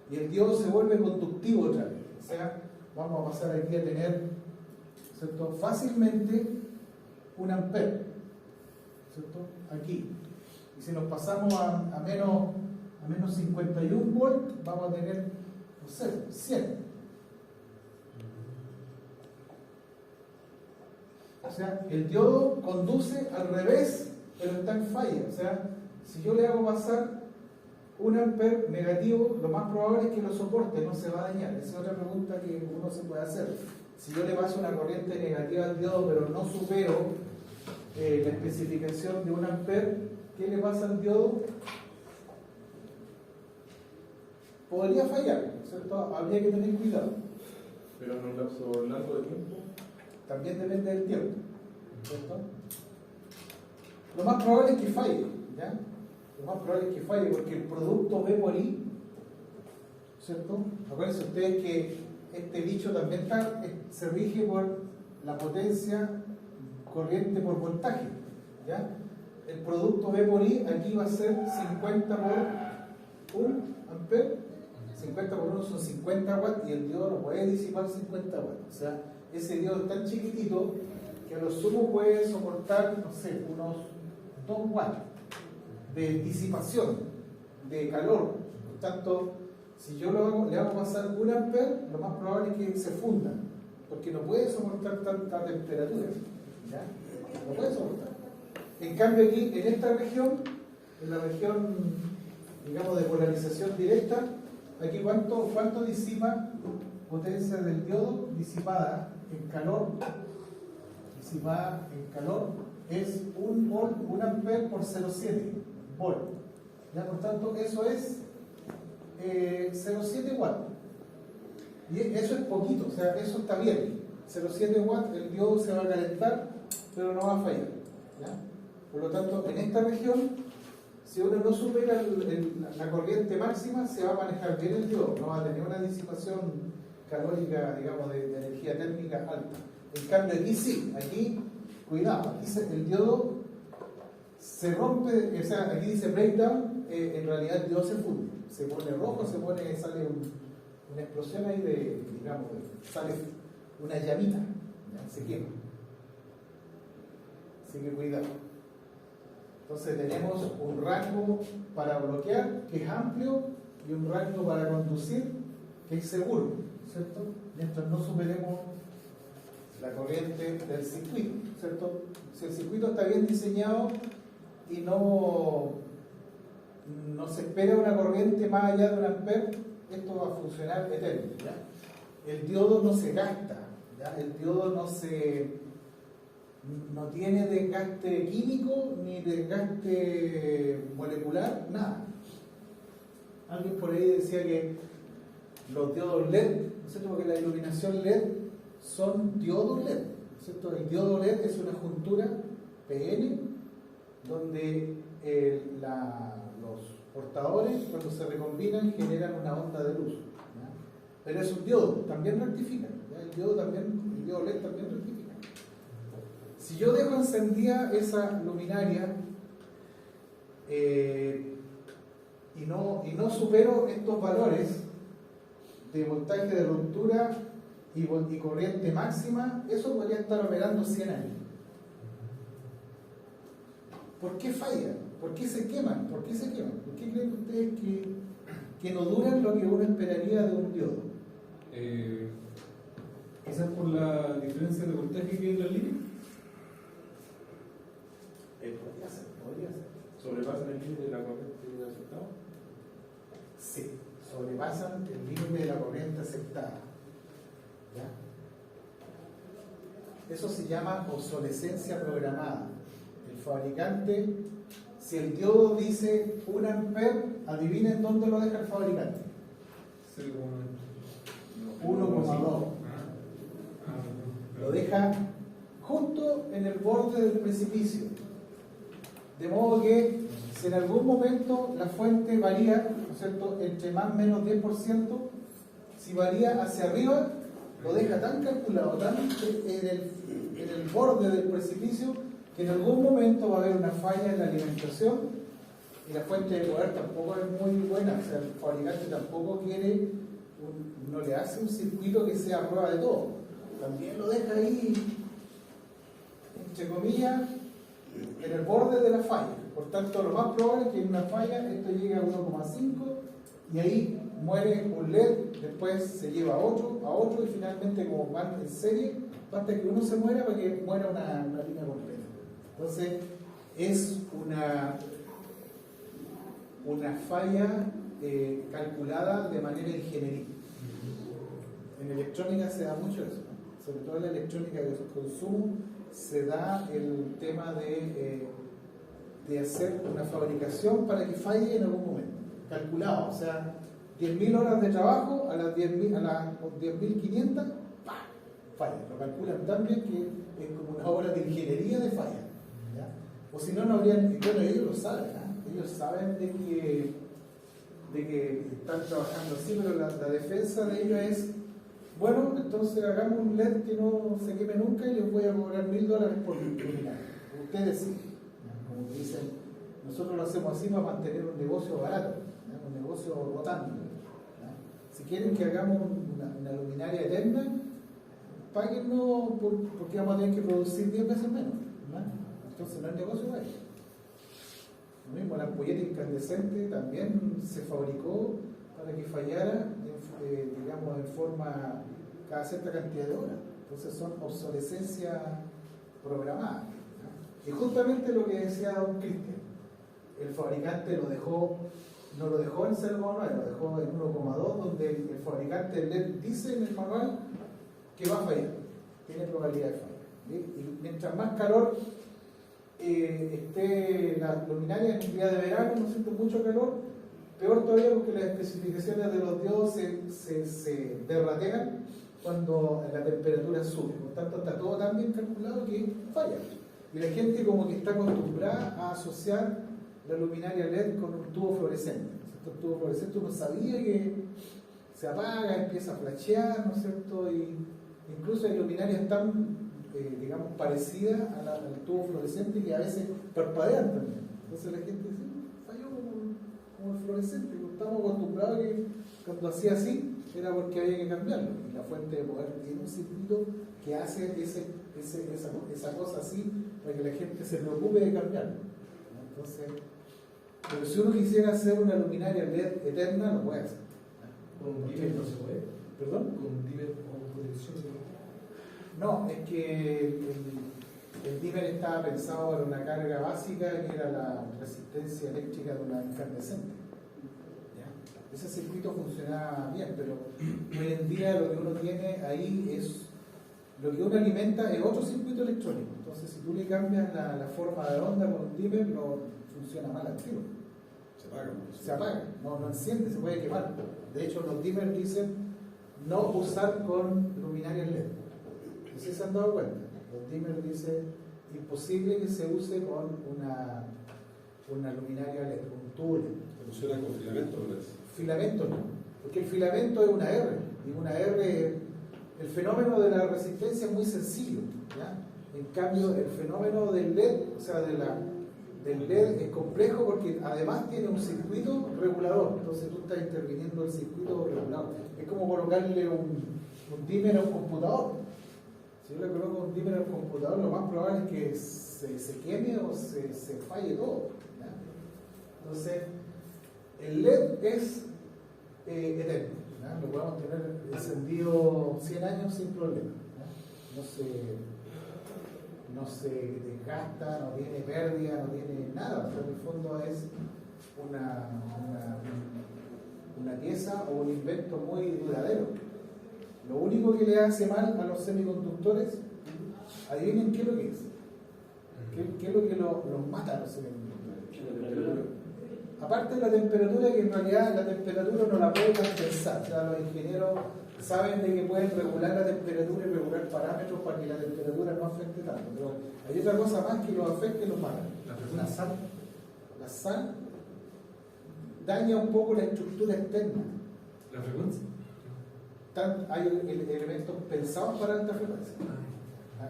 Speaker 2: Y el diodo se vuelve conductivo otra vez. O sea, vamos a pasar aquí a tener, ¿cierto?, fácilmente 1 ampere, ¿cierto?, aquí. Y si nos pasamos a menos 51 volts, vamos a tener, no sé, 100. O sea, el diodo conduce al revés, pero está en falla. O sea, si yo le hago pasar 1 ampere negativo, lo más probable es que lo soporte, no se va a dañar. Esa es otra pregunta que uno se puede hacer. Si yo le paso una corriente negativa al diodo, pero no supero la especificación de 1 ampere, ¿qué le pasa al diodo? Podría fallar, ¿cierto? Habría que tener cuidado.
Speaker 6: Pero en un lapso largo de tiempo.
Speaker 2: También depende del tiempo, ¿cierto? Lo más probable es que falle, ¿ya? Lo más probable es que falle porque el producto B por I, ¿cierto? Acuérdense ustedes que este bicho también se rige por la potencia corriente por voltaje, ¿ya? El producto B por I aquí va a ser 50 por 1 ampere, 50 por 1 son 50 watts y el diodo no puede disipar 50 watts. O sea, ese diodo es tan chiquitito que a lo sumo puede soportar, no sé, unos 2 watts de disipación, de calor. Por tanto, si yo le hago pasar 1 ampere, lo más probable es que se funda, porque no puede soportar tanta temperatura, ¿ya? No puede soportar. En cambio aquí, en esta región, en la región, digamos, de polarización directa, aquí ¿cuánto disipa potencia del diodo? Disipada en calor es 1 ampere por 0,7 volt. ¿Ya? Por tanto, eso es 0,7 watts. Y eso es poquito, o sea, eso está bien. 0,7 watts, el diodo se va a calentar, pero no va a fallar. ¿Ya? Por lo tanto, en esta región, si uno no supera la corriente máxima, se va a manejar bien el diodo, no va a tener una disipación calórica, digamos, de energía térmica alta. En cambio, aquí sí, aquí, cuidado, aquí el diodo se rompe, o sea, aquí dice breakdown, en realidad el diodo se funde, se pone rojo, sale una explosión ahí digamos, sale una llamita, ¿ya? Se quema. Así que cuidado. Entonces tenemos un rango para bloquear que es amplio y un rango para conducir que es seguro, ¿cierto? Mientras no superemos la corriente del circuito, ¿cierto? Si el circuito está bien diseñado y no se espera una corriente más allá de 1 ampere, esto va a funcionar eterno. ¿Ya? El diodo no se gasta, ¿ya? El diodo no tiene desgaste químico ni desgaste molecular, nada. Alguien por ahí decía que los diodos LED, ¿no es cierto? Porque la iluminación LED son diodos LED, ¿no es cierto? El diodo LED es una juntura PN donde los portadores, cuando se recombinan, generan una onda de luz, ¿ya? Pero es un diodo, también rectifica, ¿ya? El diodo LED también rectifica. Si yo dejo encendida esa luminaria y no supero estos valores de voltaje de ruptura y corriente máxima, eso podría estar operando 100 años. ¿Por qué falla? ¿Por qué se queman? ¿Por qué se queman? ¿Por qué creen ustedes que no duran lo que uno esperaría de un diodo?
Speaker 4: Quizás por la diferencia de voltaje que hay en la línea.
Speaker 2: Podría ser.
Speaker 6: ¿Sobrepasan el límite de la corriente aceptado?
Speaker 2: Sí, sobrepasan el límite de la corriente aceptada. ¿Ya? Eso se llama obsolescencia programada. El fabricante, si el diodo dice 1 ampere, adivinen dónde lo deja el fabricante. 1,2. Lo deja justo en el borde del precipicio. De modo que si en algún momento la fuente varía, ¿no es cierto?, entre más o menos 10%, si varía hacia arriba, lo deja tan calculado, tan en el borde del precipicio, que en algún momento va a haber una falla en la alimentación y la fuente de poder tampoco es muy buena. O sea, el fabricante tampoco quiere, no le hace un circuito que sea a prueba de todo. También lo deja ahí, entre comillas, en el borde de la falla. Por tanto, lo más probable es que en una falla esto llegue a 1,5 y ahí muere un LED, después se lleva a otro y finalmente, como van en serie, basta que uno se muera para que muera una línea completa. Entonces, es una falla calculada de manera ingenieril. En electrónica se da mucho eso, ¿no? Sobre todo en la electrónica de consumo se da el tema de hacer una fabricación para que falle en algún momento, calculado, o sea, 10.000 horas de trabajo a las 10.500, falla, lo calculan tan bien que es como una obra de ingeniería de falla, ¿ya? O si no, no habrían, y bueno, ellos lo saben, ¿eh? Ellos saben de que están trabajando así, pero la defensa de ellos es, bueno, entonces hagamos un LED que no se queme nunca y les voy a cobrar $1.000 por luminaria. Ustedes sí, como que dicen, nosotros lo hacemos así para mantener un negocio barato, ¿no? Un negocio rotando, ¿no? Si quieren que hagamos una luminaria eterna, páguennos porque vamos a tener que producir 10 veces menos, ¿no? Entonces no es negocio para ellos. Lo mismo, la ampolleta incandescente también se fabricó para que fallara, digamos, en forma cada cierta cantidad de horas. Entonces son obsolescencia programada, ¿no? Y justamente lo que decía don Cristian, el fabricante no lo dejó en 0,9, lo dejó en 1,2, donde el fabricante le dice en el manual que va a fallar, tiene probabilidad de fallar, ¿sí? Y mientras más calor esté la luminaria en un día de verano, no siento mucho calor, peor todavía porque las especificaciones de los diodos se derratean cuando la temperatura sube. Por tanto, está todo tan bien calculado que falla. Y la gente como que está acostumbrada a asociar la luminaria LED con un tubo fluorescente. El tubo fluorescente uno sabía que se apaga, empieza a flashear, ¿no es cierto? Y incluso hay luminarias tan, digamos, parecidas al tubo fluorescente que a veces parpadean también. Entonces la gente dice, falló como el fluorescente. Estamos acostumbrados a que cuando hacía así era porque había que cambiarlo. Y la fuente de poder tiene un circuito que hace esa cosa así para que la gente se preocupe de cambiarlo. Entonces, pero si uno quisiera hacer una luminaria LED eterna, lo puede hacer.
Speaker 4: ¿Con un diver no se puede?
Speaker 2: ¿Perdón?
Speaker 4: ¿Con un diver o protección?
Speaker 2: No, es que el diver estaba pensado para una carga básica que era la resistencia eléctrica de una incandescente. ¿Ya? ese circuito funcionaba bien, pero hoy en día lo que uno tiene ahí es, lo que uno alimenta es otro circuito electrónico. Entonces, si tú le cambias la forma de onda con un dimmer, no funciona mal al tiro. Se apaga, no enciende, se puede quemar. De hecho, los dimmers dicen no usar con luminarias LED. No sé si se han dado cuenta. Los dimmers dicen imposible que se use con una luminaria LED, un tubo LED.
Speaker 7: Funciona con filamento, ¿no es?
Speaker 2: Filamento no, porque el filamento es una R, y una R, el fenómeno de la resistencia es muy sencillo, ¿ya? En cambio, el fenómeno del LED, o sea, del LED es complejo porque además tiene un circuito regulador, entonces tú estás interviniendo el circuito regulador. Es como colocarle un dimmer a un computador. Si yo le coloco un dimmer al computador, lo más probable es que se queme o se falle todo, ¿ya? Entonces, el LED es eterno, ¿ya? Lo podemos tener encendido 100 años sin problema, ¿ya? No se desgasta, no tiene pérdida, no tiene nada. O sea, en el fondo es una pieza o un invento muy duradero. Lo único que le hace mal a los semiconductores, adivinen qué es lo que es. ¿Qué es lo que los mata a los semiconductores? Aparte de la temperatura, que en realidad la temperatura no la pueden pensar. O sea, los ingenieros saben de que pueden regular la temperatura y regular parámetros para que la temperatura no afecte tanto. Pero hay otra cosa más que los afecte y los mata. La sal. La sal daña un poco la estructura externa.
Speaker 4: ¿La frecuencia?
Speaker 2: Hay elementos pensados para alta frecuencia.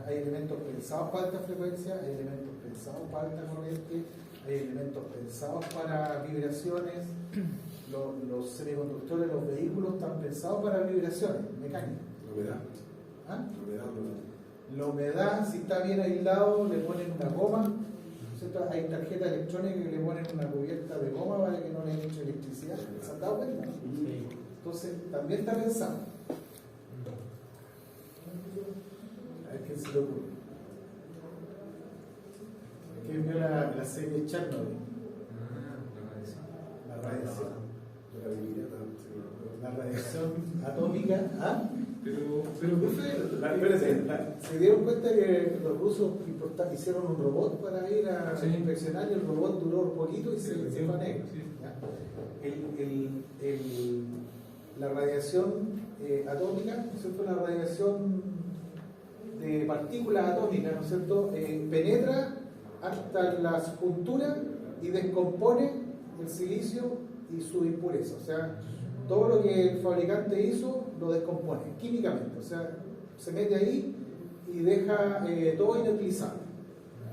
Speaker 2: Hay elementos pensados para alta frecuencia, hay elementos pensados para alta corriente, hay elementos pensados para vibraciones. Los semiconductores, los vehículos están pensados para vibraciones mecánicas.
Speaker 7: La humedad.
Speaker 2: ¿Ah?
Speaker 7: La humedad, no.
Speaker 2: La humedad, si está bien aislado, le ponen una goma. ¿Cierto? Hay tarjetas electrónicas que le ponen una cubierta de goma para que no le entre electricidad. ¿Se han dado cuenta?
Speaker 4: Sí.
Speaker 2: Entonces, también está pensado. A ver quién se lo ocurre. ¿Quién vio la serie Chernobyl? La radiación. La radiación atómica. ¿Ah?
Speaker 4: Pero profe,
Speaker 2: Se dieron cuenta que los rusos hicieron un robot para ir a
Speaker 4: Sí.
Speaker 2: inspeccionar y el robot duró un poquito y se fue a negro.
Speaker 4: Sí.
Speaker 2: ¿Ya? La radiación atómica, ¿no es cierto? La radiación de partículas atómicas, ¿no es cierto? Penetra hasta la juntura y descompone el silicio y su impureza. O sea, todo lo que el fabricante hizo lo descompone químicamente. O sea, se mete ahí y deja todo inutilizable.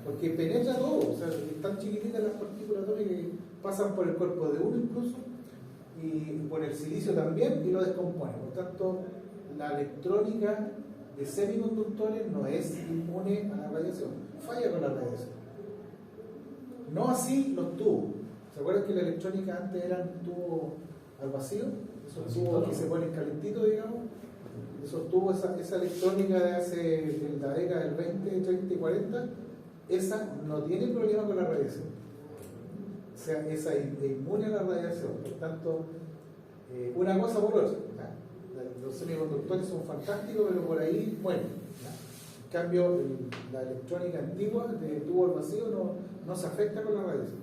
Speaker 2: Porque penetra todo. O sea, están chiquititas las partículas atómicas que pasan por el cuerpo de uno incluso y por el silicio también y lo descompone. Por tanto, la electrónica de semiconductores no es inmune a la radiación. Falla con la radiación. No así los tubos. ¿Se acuerdan que la electrónica antes eran tubos al vacío? Esos tubos que se ponen calentitos, digamos. Esos tubos, esa electrónica de la década del 20, 30 y 40, esa no tiene problema con la radiación. O sea, esa es inmune a la radiación. Por tanto, una cosa por otra. Los semiconductores son fantásticos, pero por ahí mueren. En cambio, la electrónica antigua de tubo al vacío no se afecta con la radiación.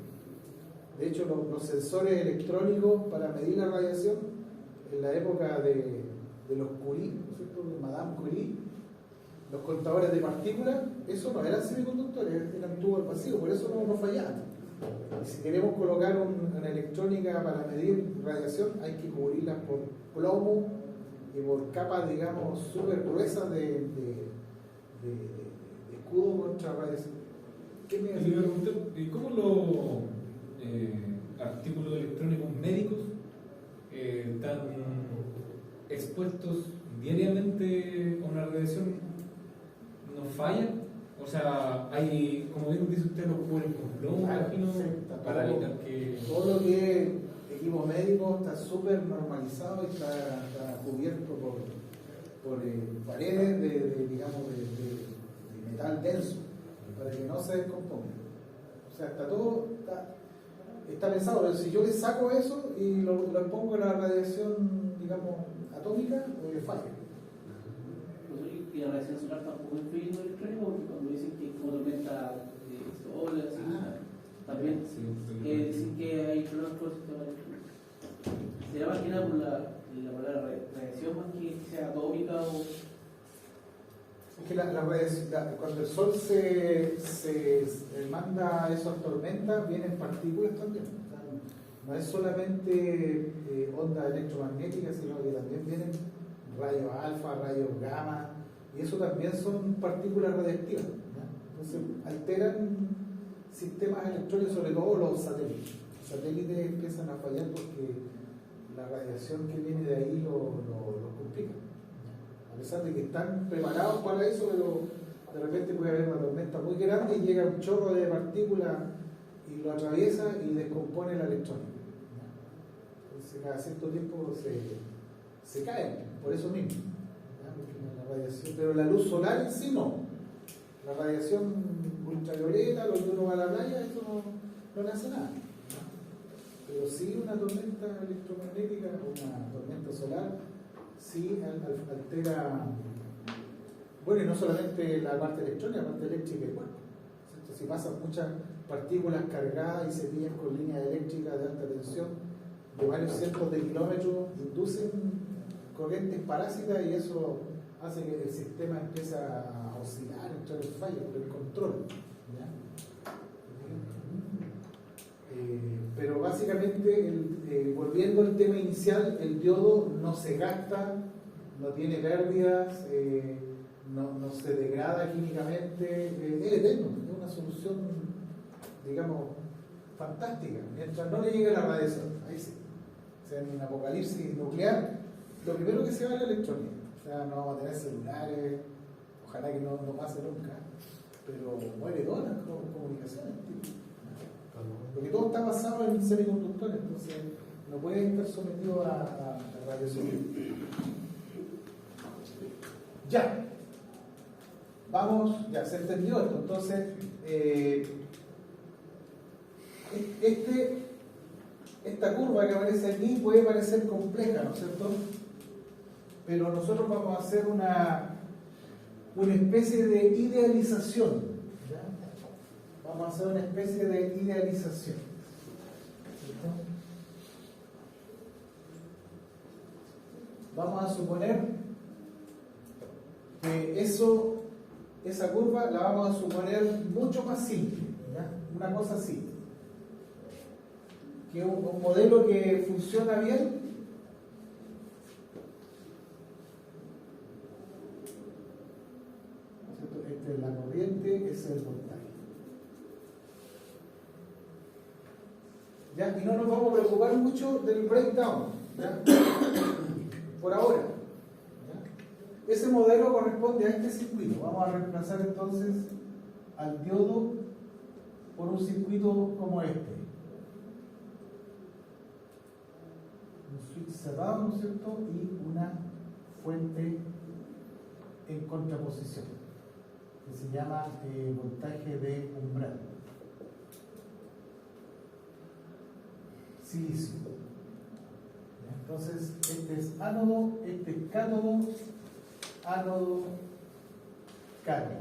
Speaker 2: De hecho, los sensores electrónicos para medir la radiación en la época de los Curie, ¿no es cierto? De Madame Curie, los contadores de partículas, eso no eran semiconductores, eran tubos al vacío, por eso no fallaban. Y si queremos colocar una electrónica para medir radiación, hay que cubrirlas por plomo y por capas, digamos, súper gruesas de escudo contra radiación. ¿Qué me
Speaker 4: le iba a preguntar, ¿cómo los artículos electrónicos médicos están expuestos diariamente a una radiación? ¿No fallan? O sea, hay, como bien dice usted, los cubren con plomo, imagino, para evitar que...
Speaker 2: Todo lo que es equipo médico está súper normalizado y está cubierto por paredes digamos, de metal denso para que no se descomponga. O sea, está todo está pensado, pero si yo le saco eso y lo pongo en la radiación, digamos, atómica, falla.
Speaker 8: Y la radiación solar tampoco influye en el electrónico, porque cuando dicen que es como tormenta de sol, así, también dicen que hay problemas con el sistema electrónico. ¿Será más que nada por la palabra radiación más que sea atómica o...?
Speaker 2: Es que la radiación, cuando el sol se manda esas tormentas, vienen partículas también. O sea, no es solamente ondas electromagnéticas, sino que también vienen rayos alfa, rayos gamma, y eso también son partículas radiactivas, ¿ya? Entonces alteran sistemas electrónicos, sobre todo los satélites. Los satélites empiezan a fallar porque la radiación que viene de ahí lo complica. A pesar de que están preparados para eso, pero de repente puede haber una tormenta muy grande y llega un chorro de partículas y lo atraviesa y descompone la electrónica. Entonces cada cierto tiempo se caen, por eso mismo. La radiación, pero la luz solar en sí no. La radiación ultravioleta, lo que uno va a la playa, eso no le hace nada. Pero sí una tormenta electromagnética, una tormenta solar, sí altera, bueno, y no solamente la parte electrónica, la parte eléctrica igual. Entonces, si pasan muchas partículas cargadas y se pillan con líneas eléctricas de alta tensión de varios cientos de kilómetros, inducen corrientes parásitas y eso hace que el sistema empiece a oscilar, entrar en fallo por el control. ¿Ya? Pero básicamente, volviendo al tema inicial, el diodo no se gasta, no tiene pérdidas, no se degrada químicamente, es eterno, es una solución, digamos, fantástica, mientras no le llegue la radiación, ahí sí. O sea, en un apocalipsis nuclear, lo primero que se va es la electrónica, o sea, no vamos a tener celulares, ojalá que no pase nunca, pero muere todas las comunicaciones, tío. Porque todo está basado en semiconductores, entonces no puede estar sometido a radiación. Ya. Vamos, ya se entendió esto. Entonces, esta curva que aparece aquí puede parecer compleja, ¿no es cierto? Pero nosotros vamos a hacer una especie de idealización. Vamos a hacer una especie de idealización. ¿Cierto? Vamos a suponer que esa curva la vamos a suponer mucho más simple, ¿ya? Una cosa así. Que un modelo que funciona bien esta es la corriente, es el voltaje. ¿Ya? Y no nos vamos a preocupar mucho del breakdown, ¿ya? Por ahora. ¿Ya? Ese modelo corresponde a este circuito. Vamos a reemplazar entonces al diodo por un circuito como este. Un switch cerrado, ¿no es cierto? Y una fuente en contraposición, que se llama voltaje de umbral. Silicio. Entonces, este es ánodo, este es cátodo, ánodo, cátodo.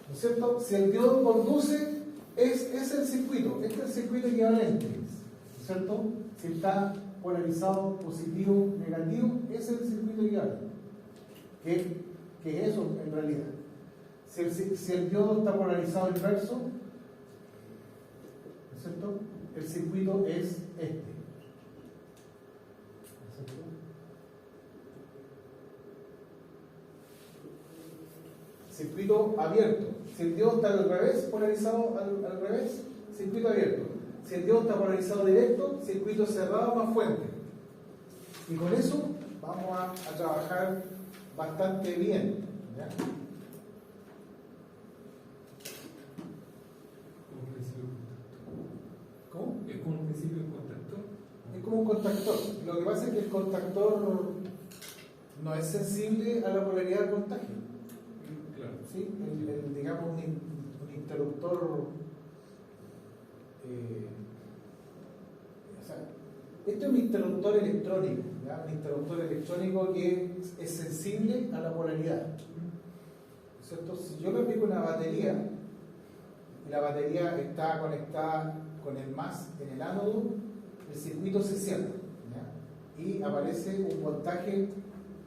Speaker 2: ¿No es cierto? Si el diodo conduce, es el circuito, este es el circuito equivalente, ¿no es cierto? Si está polarizado positivo, negativo, ese es el circuito equivalente. ¿Qué es eso en realidad? Si el diodo está polarizado inverso, ¿cierto? El circuito es este. ¿Cierto? Circuito abierto. Si el diodo está al revés, polarizado al revés, circuito abierto. Si el diodo está polarizado directo, circuito cerrado más fuente. Y con eso vamos a trabajar bastante bien. ¿Ya? ¿Cómo?
Speaker 4: ¿Es como un principio de contactor?
Speaker 2: Es como un contactor. Lo que pasa es que el contactor no es sensible a la polaridad del contagio.
Speaker 4: Claro.
Speaker 2: ¿Sí? Digamos un interruptor o sea, este es un interruptor electrónico, ¿ya? Un interruptor electrónico que es sensible a la polaridad, ¿cierto? Si yo le aplico una batería y la batería está conectada con el más en el ánodo, el circuito se cierra, ¿ya? Y aparece un voltaje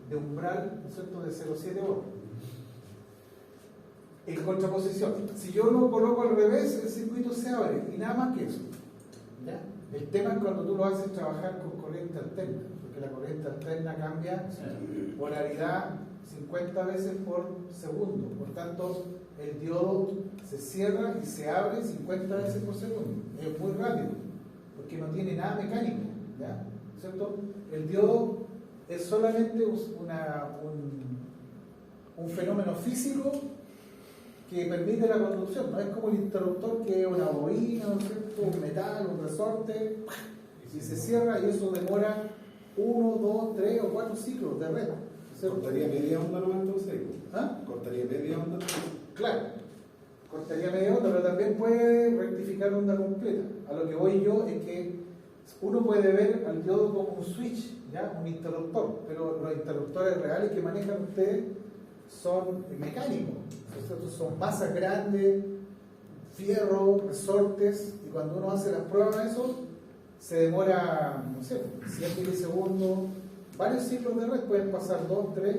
Speaker 2: de umbral, ¿no es cierto?, de 0,7 volts. En contraposición, si yo lo coloco al revés, el circuito se abre y nada más que eso, ¿ya? El tema es cuando tú lo haces trabajar con corriente alterna, porque la corriente alterna cambia polaridad 50 veces por segundo, por tanto el diodo se cierra y se abre 50 veces por segundo. Es muy rápido, porque no tiene nada mecánico, ¿ya? ¿Cierto? El diodo es solamente un fenómeno físico que permite la conducción, no es como el interruptor que es una bobina, ¿no es cierto?, un metal, un resorte, y se cierra y eso demora 1, 2, 3 o 4 ciclos de red. ¿Cierto?
Speaker 7: Cortaría media onda nomás entonces.
Speaker 2: ¿Ah?
Speaker 7: Cortaría media onda.
Speaker 2: Claro, cortaría media onda, pero también puede rectificar onda completa. A lo que voy yo es que uno puede ver al diodo como un switch, ¿ya? Un interruptor, pero los interruptores reales que manejan ustedes son mecánicos, ¿cierto? Son masas grandes, fierro, resortes, y cuando uno hace las pruebas de eso, se demora, no sé, 100 milisegundos, varios ciclos de red, pueden pasar 2, 3.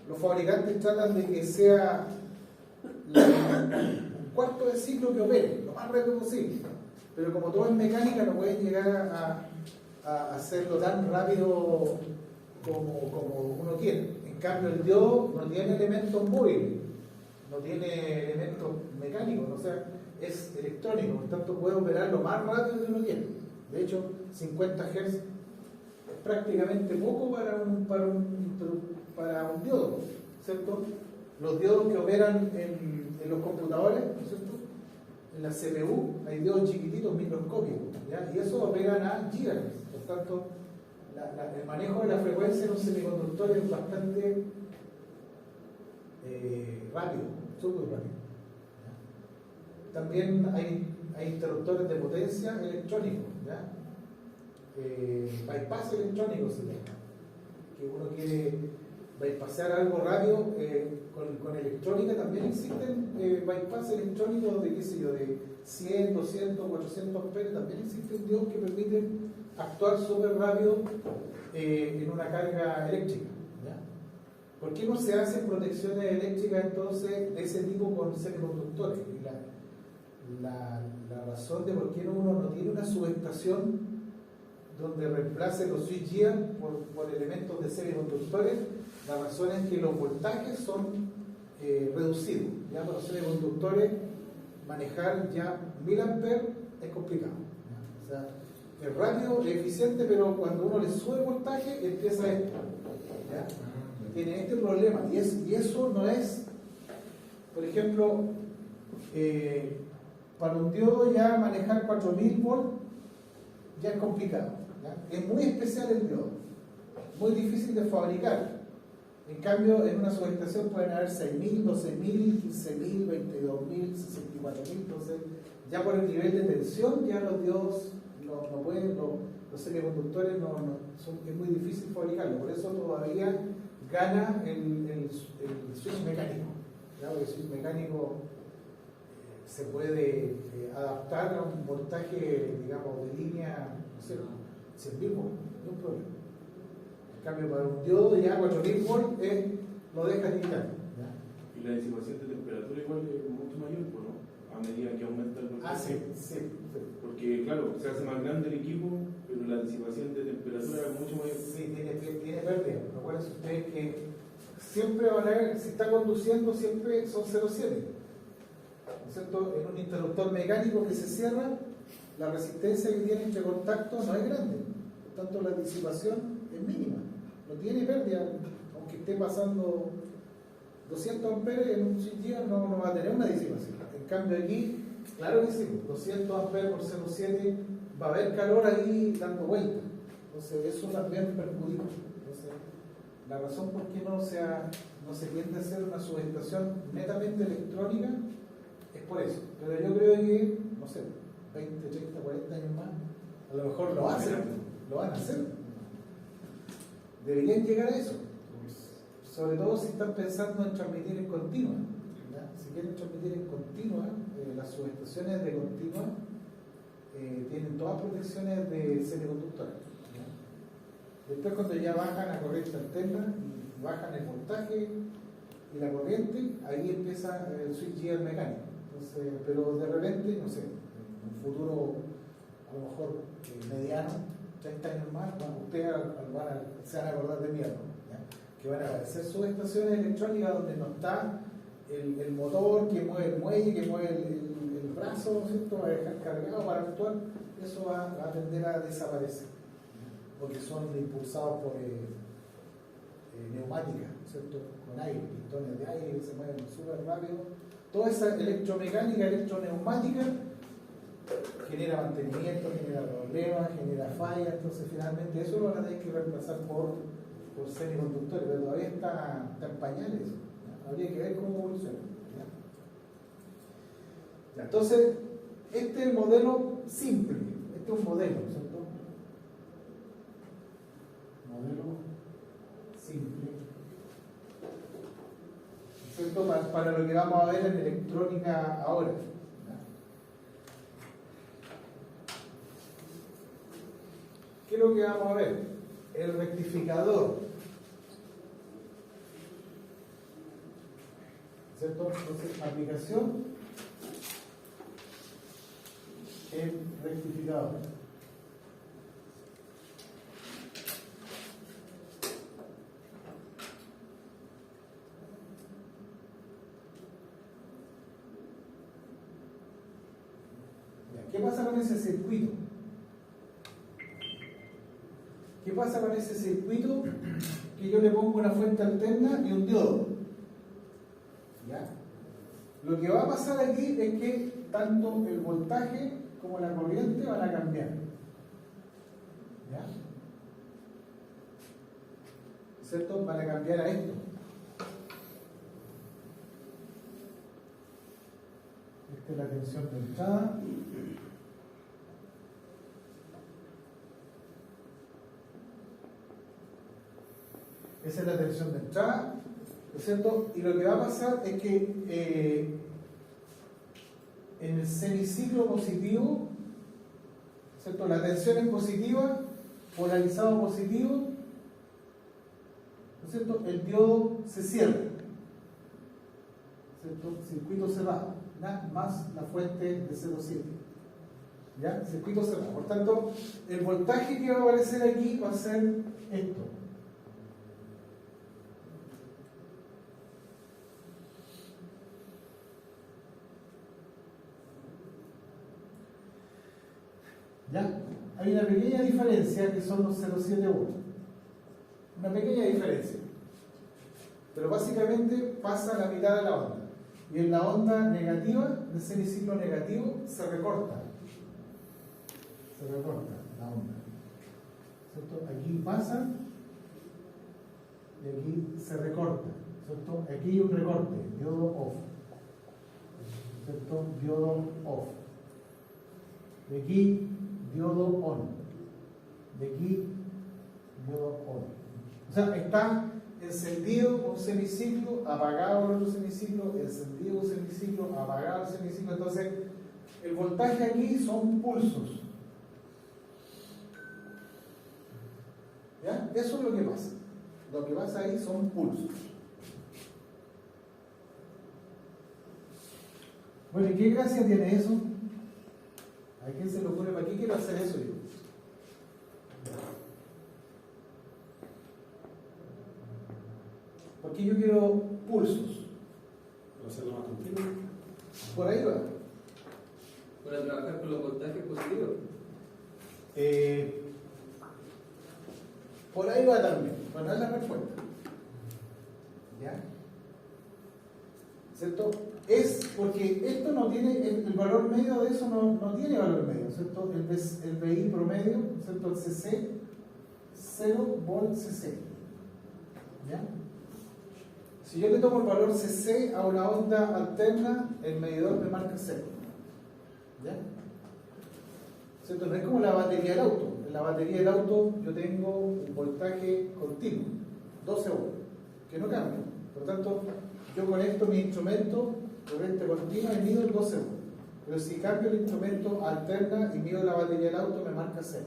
Speaker 2: Los fabricantes tratan de que sea un cuarto de ciclo que opere, lo más rápido posible. Pero como todo es mecánica, no pueden llegar a hacerlo tan rápido como uno quiere. En cambio, el diodo no tiene elementos móviles, no tiene elementos mecánicos, o sea, es electrónico, por tanto puede operar lo más rápido que uno quiere. De hecho, 50 Hz es prácticamente poco para un diodo, ¿cierto? Los diodos que operan en los computadores, ¿no es cierto?, en la CPU hay diodos chiquititos, microscópicos, ¿ya? Y esos operan a gigahertz. Por tanto, el manejo de la frecuencia en un semiconductor es bastante rápido, súper rápido, ¿ya? También hay interruptores de potencia electrónicos, ¿ya? Bypass electrónico se llama, que uno quiere bypassear algo rápido con electrónica. También existen bypass electrónicos de, qué sé yo, de 100, 200, 400 amperes. También existen diodos que permiten actuar súper rápido en una carga eléctrica, ¿ya? ¿Por qué no se hacen protecciones eléctricas entonces de ese tipo con semiconductores? Y la razón de por qué uno no tiene una subestación donde reemplace los switchgear por elementos de semiconductores, la razón es que los voltajes son reducidos. Ya para los semiconductores manejar ya 1000 amperes es complicado, ¿ya? O sea, es rápido, es eficiente, pero cuando uno le sube el voltaje empieza esto, ¿ya? Tiene este problema, y eso no es, por ejemplo, para un diodo ya manejar 4000 volts ya es complicado, ¿ya? Es muy especial el diodo, muy difícil de fabricar. En cambio, en una subestación pueden haber 6.000, 12.000, 15.000, 22.000, 64.000. Entonces, ya por el nivel de tensión, ya los diodos no pueden, los semiconductores es muy difícil fabricarlo. Por eso todavía gana el switch mecánico, ¿ya? Porque el switch mecánico se puede adaptar a un voltaje, digamos, de línea, no sé, 100.000 volts, no hay problema. En cambio, para un diodo ya 4.000 volts lo deja digital.
Speaker 6: Y la disipación de temperatura igual es mucho mayor, ¿no? A medida que aumenta el voltaje.
Speaker 2: Sí.
Speaker 6: Porque, claro, se hace más grande el equipo, pero la disipación de temperatura es mucho mayor.
Speaker 2: Sí, tiene pérdida. Acuérdense ustedes que siempre van a ver, si está conduciendo, siempre son 0,7. ¿No es cierto? En un interruptor mecánico que se cierra, la resistencia que tiene entre contactos no es grande. Por tanto, la disipación es mínima. No tiene pérdida, aunque esté pasando 200 amperes en un switchgear no va a tener una disipación. En cambio aquí, claro que sí, 200 amperes por 0,7 va a haber calor ahí dando vueltas. Entonces eso también perjudica. Entonces, la razón por qué no se tiende a hacer una subestación netamente electrónica es por eso. Pero yo creo que, no sé, 20, 30, 40 años más, a lo mejor lo hacen, lo van a hacer. Deberían llegar a eso. Sobre todo si están pensando en transmitir en continua. ¿Ya? Si quieren transmitir en continua, las subestaciones de continua tienen todas protecciones de semiconductores. ¿Ya? Después cuando ya bajan a corriente alterna y bajan el voltaje y la corriente, ahí empieza el switchgear mecánico. Entonces, pero de repente, no sé, en un futuro a lo mejor mediano, 30 años más, ustedes se van a acordar de mierda, ¿ya? Que van a aparecer subestaciones electrónicas donde no está el motor que mueve el muelle, que mueve el brazo, ¿cierto? Va a dejar cargado para actuar. Eso va a tender a desaparecer, porque son impulsados por neumática, ¿cierto? Con aire, pistones de aire que se mueven súper rápido. Toda esa electromecánica, electroneumática genera mantenimiento, genera problemas, genera fallas. Entonces finalmente eso lo van a tener que reemplazar por semiconductores, pero todavía está en pañales. ¿Ya? Habría que ver cómo evoluciona. ¿Ya? Entonces, este es el modelo simple. Este es un modelo, ¿cierto? Modelo simple, ¿cierto? Para lo que vamos a ver en electrónica ahora. ¿Qué es lo que vamos a ver? El rectificador, ¿cierto? Entonces, aplicación, el rectificador. ¿Qué pasa con ese circuito? ¿Qué pasa con ese circuito que yo le pongo una fuente alterna y un diodo? ¿Ya? Lo que va a pasar aquí es que tanto el voltaje como la corriente van a cambiar. ¿Ya? ¿Cierto? Van a cambiar a esto. Esta es la tensión de entrada. Esa es la tensión de entrada, ¿no es cierto? Y lo que va a pasar es que en el semiciclo positivo, ¿cierto? La tensión es positiva, polarizado positivo, ¿no es cierto? El diodo se cierra, ¿cierto? Circuito cerrado, ¿ya? Más la fuente de 0,7, ¿ya? Circuito cerrado. Por tanto, el voltaje que va a aparecer aquí va a ser esto. ¿Ya? Hay una pequeña diferencia que son los 0,7 volts. Una pequeña diferencia. Pero básicamente pasa la mitad de la onda. Y en la onda negativa, de semiciclo negativo, se recorta. Se recorta la onda. ¿Cierto? Aquí pasa y aquí se recorta. ¿Cierto? Aquí hay un recorte, diodo off. ¿Cierto? Diodo off. De aquí diodo on, de aquí diodo on. O sea, está encendido un semiciclo, apagado el otro semiciclo, encendido un semiciclo, apagado el semiciclo. Entonces, el voltaje aquí son pulsos. ¿Ya? Eso es lo que pasa. Lo que pasa ahí son pulsos. Bueno, ¿y qué gracia tiene eso? ¿A quién se le ocurre? ¿Para qué quiero hacer eso yo? Porque yo quiero pulsos.
Speaker 7: ¿Para hacerlo más continuo?
Speaker 2: Por ahí va.
Speaker 5: Para trabajar con los voltajes positivos.
Speaker 2: Por ahí va también. Bueno, es la respuesta. ¿Ya? ¿Cierto? Es porque esto no tiene, el valor medio de eso no tiene valor medio, ¿cierto? El BI promedio, ¿cierto? El CC, 0 volt CC. ¿Ya? Si yo le tomo el valor CC a una onda alterna, el medidor me marca 0. ¿Ya? ¿cierto? No es como la batería del auto. En la batería del auto yo tengo un voltaje continuo, 12 volts, que no cambia. Por lo tanto, yo conecto mi instrumento corriente continua y mido 12 volts. Pero si cambio el instrumento alterna y mido la batería del auto, me marca 0.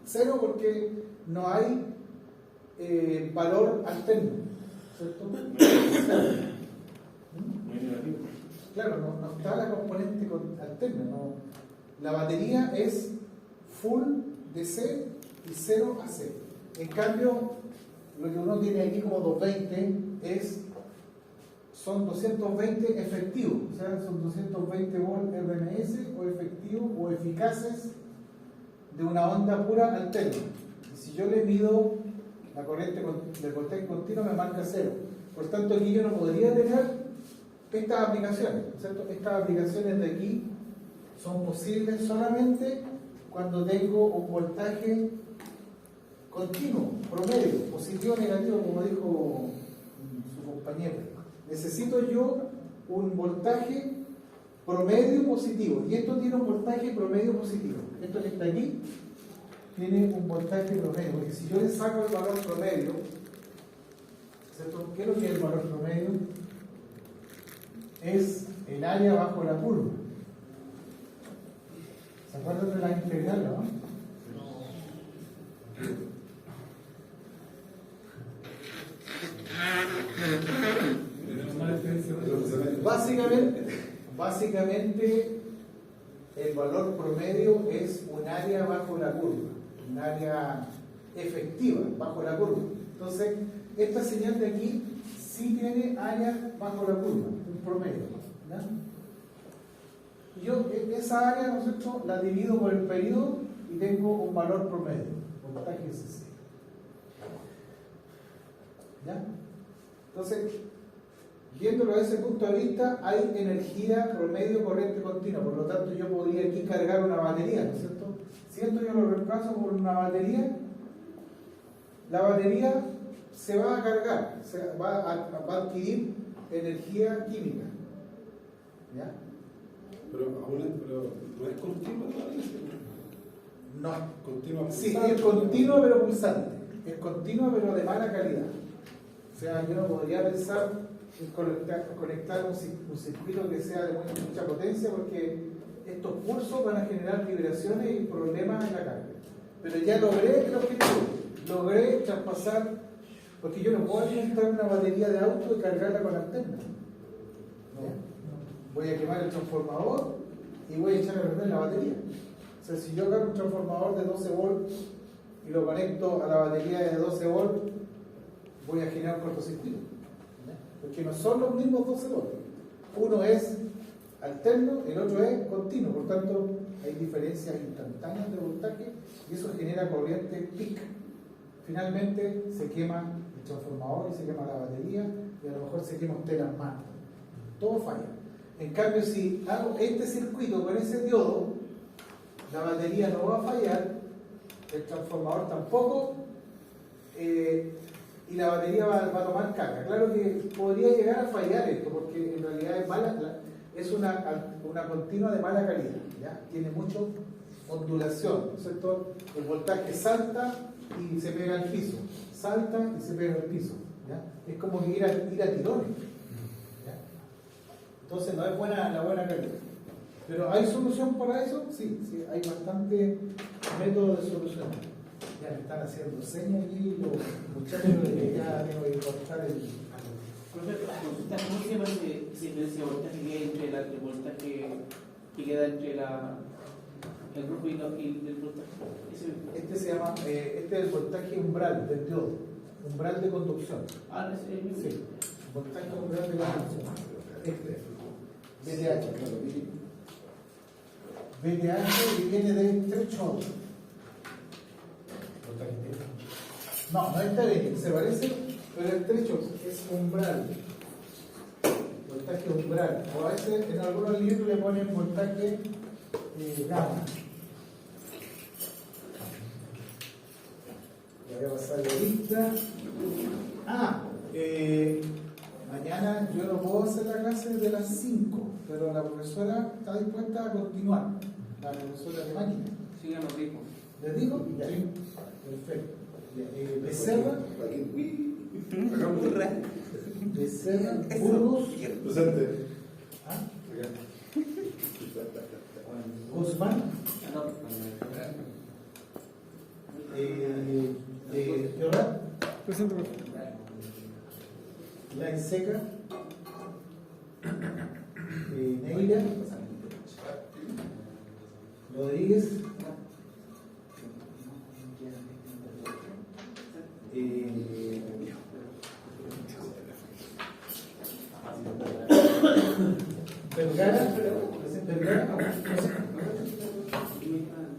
Speaker 2: 0 porque no hay valor alterno, ¿cierto?
Speaker 6: Muy negativo.
Speaker 2: Claro, no está la componente alterna. No. La batería es full DC y 0 AC. En cambio, lo que uno tiene aquí como 220 son 220 efectivos, o sea, son 220 volts RMS o efectivos o eficaces de una onda pura alterna. Y si yo le mido la corriente del voltaje continuo, me marca 0. Por tanto, aquí yo no podría tener estas aplicaciones, ¿cierto? Estas aplicaciones de aquí son posibles solamente cuando tengo un voltaje continuo, promedio, positivo o negativo, como dijo su compañero. Necesito yo un voltaje promedio positivo, y esto tiene un voltaje promedio positivo. Esto que está aquí tiene un voltaje promedio, porque si yo le saco el valor promedio, ¿cierto? ¿Qué es lo que es el valor promedio? Es el área bajo la curva. ¿Se acuerdan de la integral, no? Básicamente el valor promedio es un área bajo la curva, un área efectiva bajo la curva. Entonces, esta señal de aquí sí tiene área bajo la curva, un promedio, ¿no? Yo esa área, ¿no es cierto?, la divido por el periodo y tengo un valor promedio, voltaje SC. ¿Ya? Entonces, viéndolo desde ese punto de vista, hay energía promedio corriente continua, por lo tanto yo podría aquí cargar una batería, ¿no es cierto? Si esto yo lo reemplazo por una batería, la batería se va a cargar, va a adquirir energía química. ¿Ya?
Speaker 7: Pero no es continuo todavía.
Speaker 2: No.
Speaker 7: Continua.
Speaker 2: Sí, es continuo pero pulsante. Es continuo pero de mala calidad. O sea, yo no podría pensar en conectar un circuito que sea de mucha potencia, porque estos pulsos van a generar vibraciones y problemas en la carga. Pero ya logré el objetivo. Logré traspasar, porque yo no puedo alimentar una batería de auto y cargarla con alterna. ¿No? Voy a quemar el transformador y voy a echar a perder la batería. O sea, si yo cargo un transformador de 12 volts y lo conecto a la batería de 12 volts, voy a generar un cortocircuito. Porque no son los mismos 12 volts. Uno es alterno, el otro es continuo. Por tanto, hay diferencias instantáneas de voltaje y eso genera corriente peak. Finalmente se quema el transformador y se quema la batería y a lo mejor se quema usted las manos. Todo falla. En cambio, si hago este circuito con ese diodo, la batería no va a fallar, el transformador tampoco, y la batería va a tomar carga. Claro que podría llegar a fallar esto, porque en realidad es mala, es una continua de mala calidad, ¿ya? Tiene mucha ondulación, ¿no es cierto? El voltaje salta y se pega al piso, salta y se pega al piso, ¿ya? Es como que ir a tirones. Entonces no es la buena calidad. Pero ¿hay solución para eso? Sí, hay bastante métodos de solución. Ya me están haciendo señas aquí los muchachos de que ya tengo que cortar el...
Speaker 8: Profesor, la consulta, ¿cómo se llama ese diferencia de voltaje que hay entre el voltaje que queda entre el grupo y el voltaje?
Speaker 2: Este se llama, este es el voltaje umbral del diodo, umbral de conducción.
Speaker 8: Ah, ese es el mismo.
Speaker 2: Sí, voltaje umbral de conducción. Este. VTH, claro, VTH y viene de threshold. No es TB, se parece, pero el threshold es umbral. Voltaje umbral. O a veces en algunos libros le ponen voltaje gamma. Voy a pasar la lista. Mañana yo no puedo hacer la clase de las 5, pero la profesora está dispuesta a continuar, la profesora de máquina.
Speaker 5: Sigamos, dijo.
Speaker 2: ¿Les digo? Ya. Sí. Perfecto. Ya, Becerra, Becerra, Burgos,
Speaker 7: Presente.
Speaker 2: ¿ah? Guzmán, Llorat,
Speaker 1: Presente.
Speaker 2: La Enseca, Neira, Rodríguez, Vergara, Vergara,